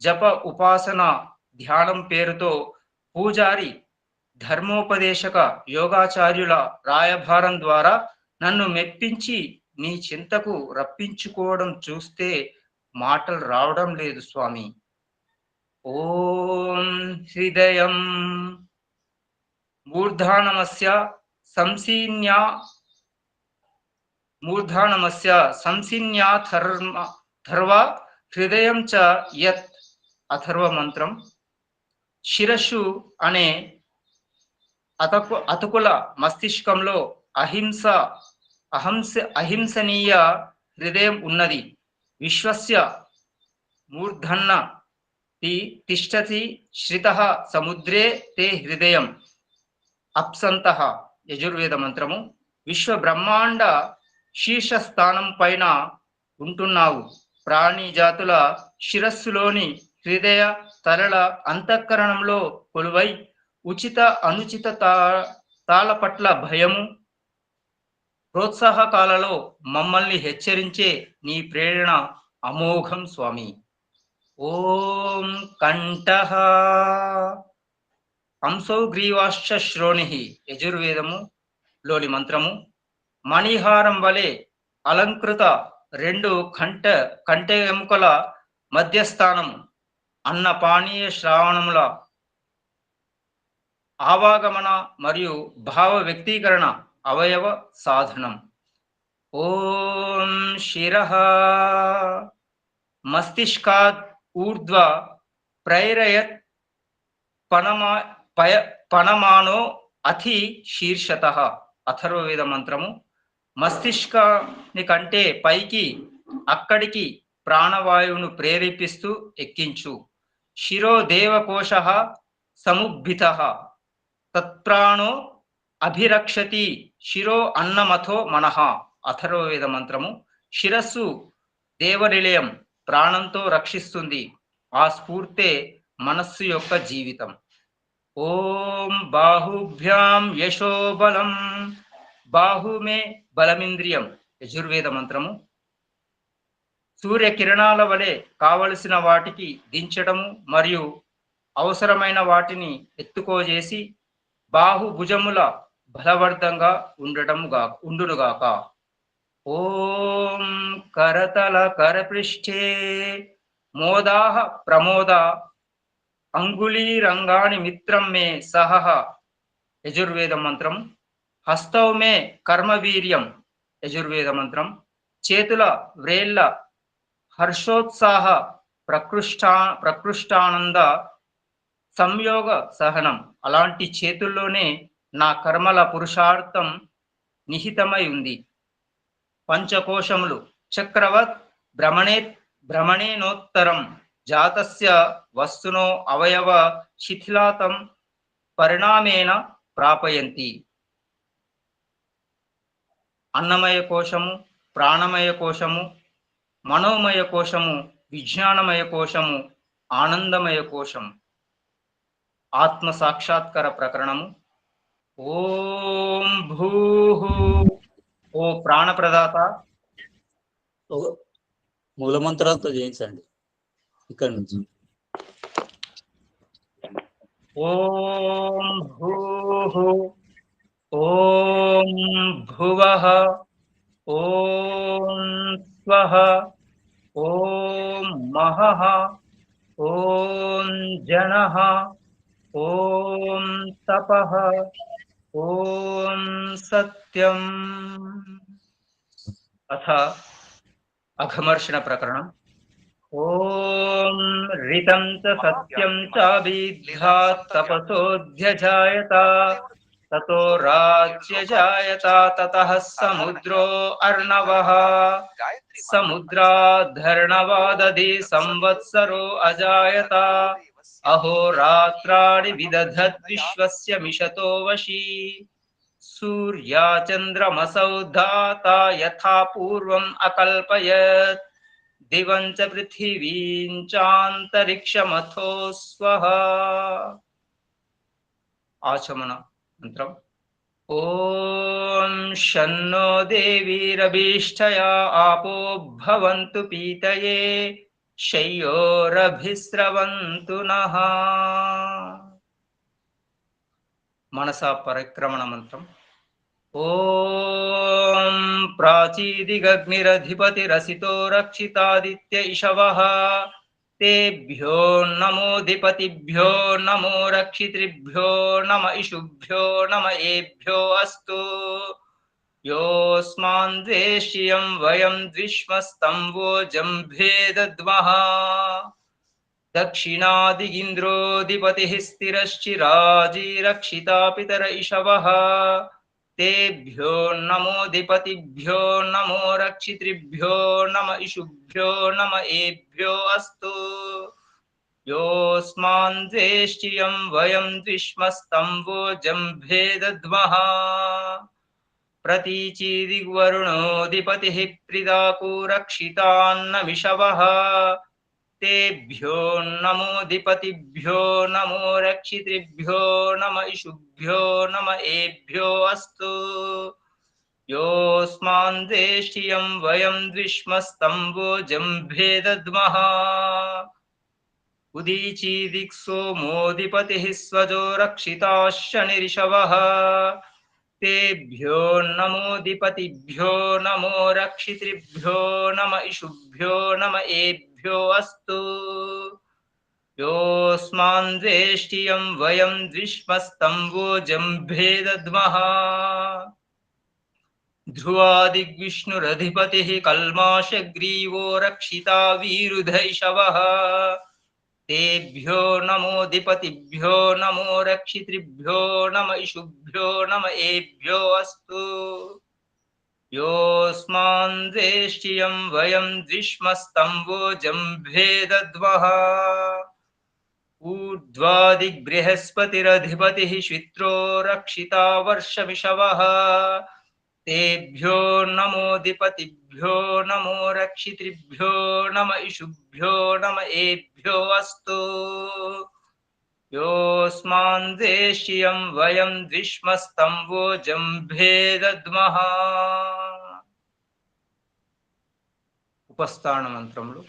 Speaker 9: జప, ఉపాసన, ధ్యానం పేరుతో పూజారి ధర్మోపదేశక యోగాచార్యుల రాయభారం ద్వారా నన్ను మెప్పించి నీ చింతకు రప్పించుకోవడం చూస్తే మాటలు రావడం లేదు స్వామి. ఓం హృదయం మూర్ధానమస్య సంసీన్యా ధర్వ హృదయం చ యత్ అథర్వ మంత్రం. శిరస్సు అనే అతుకుల మస్తిష్కంలో అహింసనీయ హృదయం ఉన్నది. విశ్వస్య మూర్ధన్న తిష్టతి శ్రితః సముద్రే తే హృదయం అప్సంతః. యజుర్వేద మంత్రము. విశ్వ బ్రహ్మాండ శీర్షస్థానం పైన ఉంటున్నావు. ప్రాణి జాతుల శిరస్సులోని హృదయ తరళ అంతఃకరణంలో కొలువై ఉచిత అనుచిత తాళ పట్ల భయము, ప్రోత్సాహకాలలో మమ్మల్ని హెచ్చరించే నీ ప్రేరణ అమోఘం స్వామి. ఓం కంఠః హంసౌగ్రీవాశ్చ శ్రోణిః. యజుర్వేదము లోని మంత్రము. మణిహారం వలె అలంకృత రెండు కంఠ ఎముకల మధ్యస్థానం అన్నపానీయ శ్రావణముల ఆవాగమన మరియు భావ వ్యక్తీకరణ అవయవ సాధనం. ఓం శిరః మస్తిష్కాద్ ఊర్ధ్వ ప్రైరయత్ పనమానో అథి శీర్షతః. అథర్వవేద మంత్రము. మస్తిష్కాని కంటే పైకి అక్కడికి ప్రాణవాయువును ప్రేరేపిస్తూ ఎక్కించు. శిరో దేవకోశః సముద్భితః తత్ప్రాణో అభిరక్షతి. శిరో అన్నమథో మనః. అథర్వవేద మంత్రము. శిరస్సు దేవనిలయం, ప్రాణంతో రక్షిస్తుంది. ఆ స్ఫూర్తే మనస్సు యొక్క జీవితం. ఓం బాహుభ్యాం యశోబలం. బాహుమే బలమింద్రియం. యజుర్వేద మంత్రము. సూర్యకిరణాల వలె కావలసిన వాటికి దించడము మరియు అవసరమైన వాటిని ఎత్తుకోజేసి బాహుభుజముల బలవర్ధంగా ఉండునుగాక. ఓం కరతల కరపృష్ఠే మోదాహ ప్రమోద అంగుళీరంగాని మిత్రం మే సహః. యజుర్వేద మంత్రం. హస్తౌ మే కర్మవీర్యం. యజుర్వేద మంత్రం. చేతుల వ్రేళ్ళ హర్షోత్సాహ ప్రకృష్టానంద సంయోగ సహనం. అలాంటి చేతుల్లోనే నా కర్మల పురుషార్థం నిహితమై ఉంది. పంచకోశములు చక్రవత్ భ్రమణేనోత్తరం జాతస్య వస్తునో అవయవ శిథిలాతం పరిణామేన ప్రాపయంతి. అన్నమయ కోశము, ప్రాణమయ కోశము, మనోమయ కోశము, విజ్ఞానమయ కోశము, ఆనందమయ కోశము. ఆత్మ సాక్షాత్కార ప్రకరణము. ఓం భూః ఓ ప్రాణప్రదాత,
Speaker 3: మూలమంత్రాలతో చేయించండి ఇక్కడి నుంచి.
Speaker 9: ఓం భూః ఓం భువః ఓం స్వః ఓం మహః ఓం జనః ఓం తపః ఓం సత్యం. అథ అఘమర్షణ ప్రకరణం. ఓం రితం చ సత్యం చాభిద్ఘాత్ తపసోऽధ్యజాయత తతో రాజ్యజాయత తతః సముద్రో అర్ణవః సముద్రాద్ధర్ణవాదధి సంవత్సరో అజాయత అహోరాత్రాణి విదధత్ విశ్వస్య మిషతో వశీ సూర్యా చంద్రమసౌ ధాతా యథా పూర్వం అకల్పయత్ దివం చ పృథివీం చాంతరిక్షమథో స్వః. ఆచమన మంత్రం. ఓం శన్నో దేవీరభీష్టయా ఆపో భవంతు పీతయే శయ్యోరభిస్రవంతు నః. మనసా పరిక్రమణ మంత్రం. ఓం ప్రాచీదిగగ్నిరధిపతిరసితో రక్షితాదిత్య ఇషవః తేభ్యో నమోధిపతిభ్యో నమో రక్షితృభ్యో నమ ఇషుభ్యో నమ ఏభ్యో అస్తు. యోస్మాన్ ద్వేష్యం వయం ద్విష్మస్తంభో జంభేదద్మః దక్షిణాదిగింద్రోధిపతిః స్థిరశ్చిరాజీరక్షితా పితర ఇషవః తేభ్యో నమోధిపతిభ్యో నమో రక్షితృభ్యో నమ ఇషుభ్యో నమ ఏభ్యో అస్తు. యోస్మాన్ ద్వేష్యం వయం ద్విష్మస్తంభో జంభేదద్మః ప్రతీచీదిగ్వరుణోధిపతిః ప్రిదాకు రక్షితాన్నమిషవః తేభ్యో నమోధిపతిభ్యో నమో రక్షితృభ్యో నమ ఇషుభ్యో నమ ఏభ్యో అస్తు. యోస్మాన్ ద్వేష్యం వయం ద్విష్మస్తంభో జంభేదద్మః ఉదీచీదిక్ సోమోధిపతిః స్వజో రక్షితాశనిరిషవః తేభ్యో నమోధిపతిభ్యో నమో రక్షితృభ్యో నమ ఇషుభ్యో నమ ఏభ్యో అస్తు. యోస్మాన్ ద్వేష్యం వయం ద్విష్మస్తంభో జంభేదద్మః ధ్రువాదిగ్విష్ణురధిపతిః కల్మాషగ్రీవో రక్షితా వీరుధైషవః తేభ్యో నమోధిపతిభ్యో నమో రక్షితృభ్యో నమ ఇషుభ్యో నమ ఏభ్యో అస్తు. యోస్మాన్ ద్వేష్యం వయం ద్విష్మస్తంభో జంభేదద్మః ఊర్ధ్వాదిగ్బృహస్పతిరధిపతిః శ్విత్రో రక్షితా వర్షమిషవః తేభ్యో నమోధిపతిభ్యో నమో రక్షితృభ్యో నమ ఇషుభ్యో నమ ఏభ్యో అస్తు. యోస్మాన్ ద్వేష్యం వయం ద్విష్మస్తంభో జంభేదద్మః. ఉపస్థాన మంత్రములు.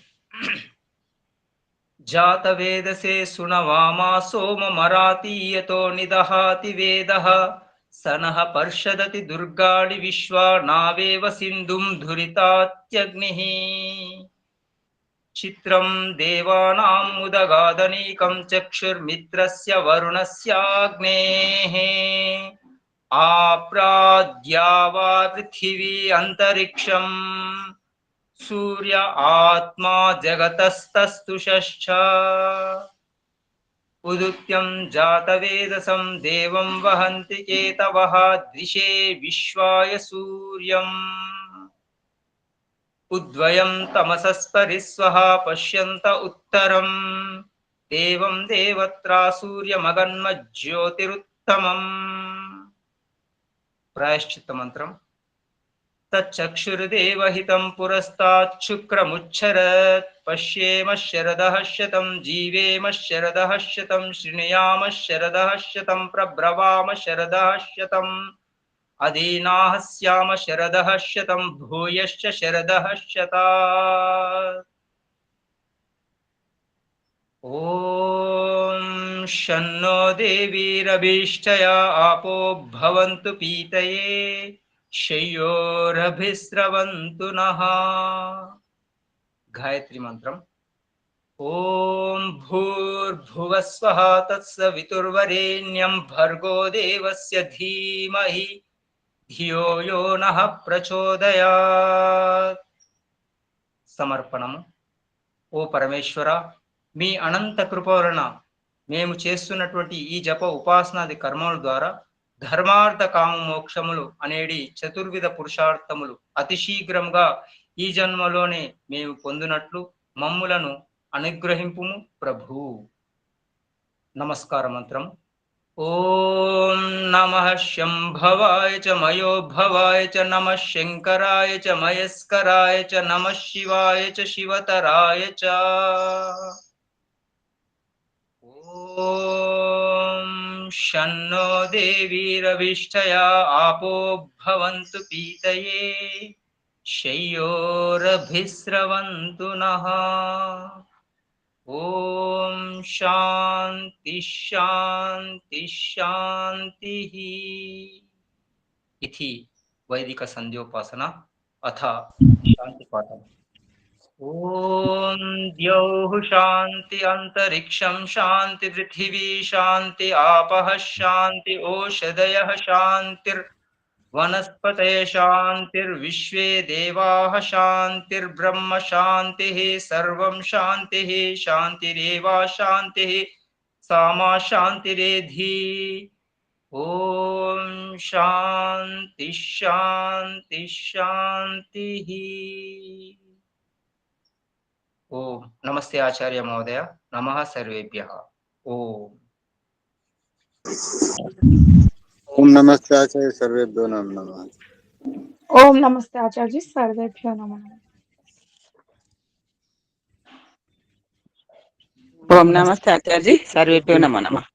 Speaker 9: జాతవేదసే సునవామా సోమమరాతీయతో నిదహాతి వేదః సనః పర్షదతి దుర్గాణి విశ్వా నావేవ సింధుం ధురితాత్యగ్నిః. చిత్రం దేవానాం ముదగాదనీకం చక్షుర్మిత్రస్య వరుణస్యాగ్నేః ఆప్రాద్యా వా పృథివీ అంతరిక్షం సూర్య ఆత్మా జగతస్తస్తుషశ్చ. ఉదుత్యం జాతవేదసం దేవం వహంతి కేతవః ద్విషే విశ్వాయ సూర్యం. ఉద్వయం తమసస్పరిస్వః పశ్యంత ఉత్తరం దేవం దేవత్రా సూర్యమగన్మజ్యోతిరుత్తమం. ప్రాయశ్చిత్త మంత్రం. तच्चक्षुर्देवहितं पुरस्तात् शुक्रमुच्छरत् पश्येम शरदः शतं जीवेम शरदः शतं शृणुयाम शरदः शतं प्रब्रवाम शरदः शतम् अदीनाः स्याम शरदः शतं भूयश्च शरदः शतात्। ॐ शन्नो देवीरभीष्टया आपो भवन्तु पीतये शय्योरभिस्रवन्तु नः। गायत्री मंत्रम। ॐ भूर्भुवस्वः तत्सवितुर्वरेण्यं भर्गो देवस्य धीमहि धियो यो नः प्रचोदयात्। సమర్పణము. ఓ పరమేశ్వర, మీ అనంత కృప వలన మేము చేస్తున్నటువంటి ఈ జప ఉపాసనాది కర్మల ద్వారా ధర్మార్థ కామ మోక్షములు అనేడి చతుర్విధ పురుషార్థములు అతి శీఘ్రంగా ఈ జన్మలోనే మేము పొందినట్లు మమ్ములను అనుగ్రహింపుము ప్రభు. నమస్కార మంత్రం. ఓం నమః శంభవాయ చ మయోభవాయ చ నమః శంకరాయ చ మయస్కరాయ చ నమః శివాయ చ శివతరాయ చ. ఓం శన్నో దేవీరవిష్టయా ఆపో భవంతు పీతయే శయ్యోరభిస్రవంతు నః. ఓం శాంతి శాంతి శాంతి. ఇతి వైదిక సంధ్యోపాసన అథ శాంతి పాఠం. ఓం ద్యౌః శాంతి అంతరిక్షం శాంతి పృథివీ శాంతి ఆపః శాంతి ఓషధయః శాంతిర్ वनस्पतय शांतिर्विश्वे देवाः शांतिर्ब्रह्म शांतिः सर्वं शांतिः शांतिरेव शांतिः सामा शांतिरेधि. ओम शांति शांति शांतिः. ओम नमस्ते आचार्य महोदय. नमः सर्वेभ्यः. ओम
Speaker 5: ओम नमस्ते आचार्य सर्वेभ्यो नमः.
Speaker 8: ओम नमस्ते आचार्य सर्वेभ्यो नमः.
Speaker 2: ఓం నమస్తే ఆచార్య, సర్వేభ్యో నమో నమః.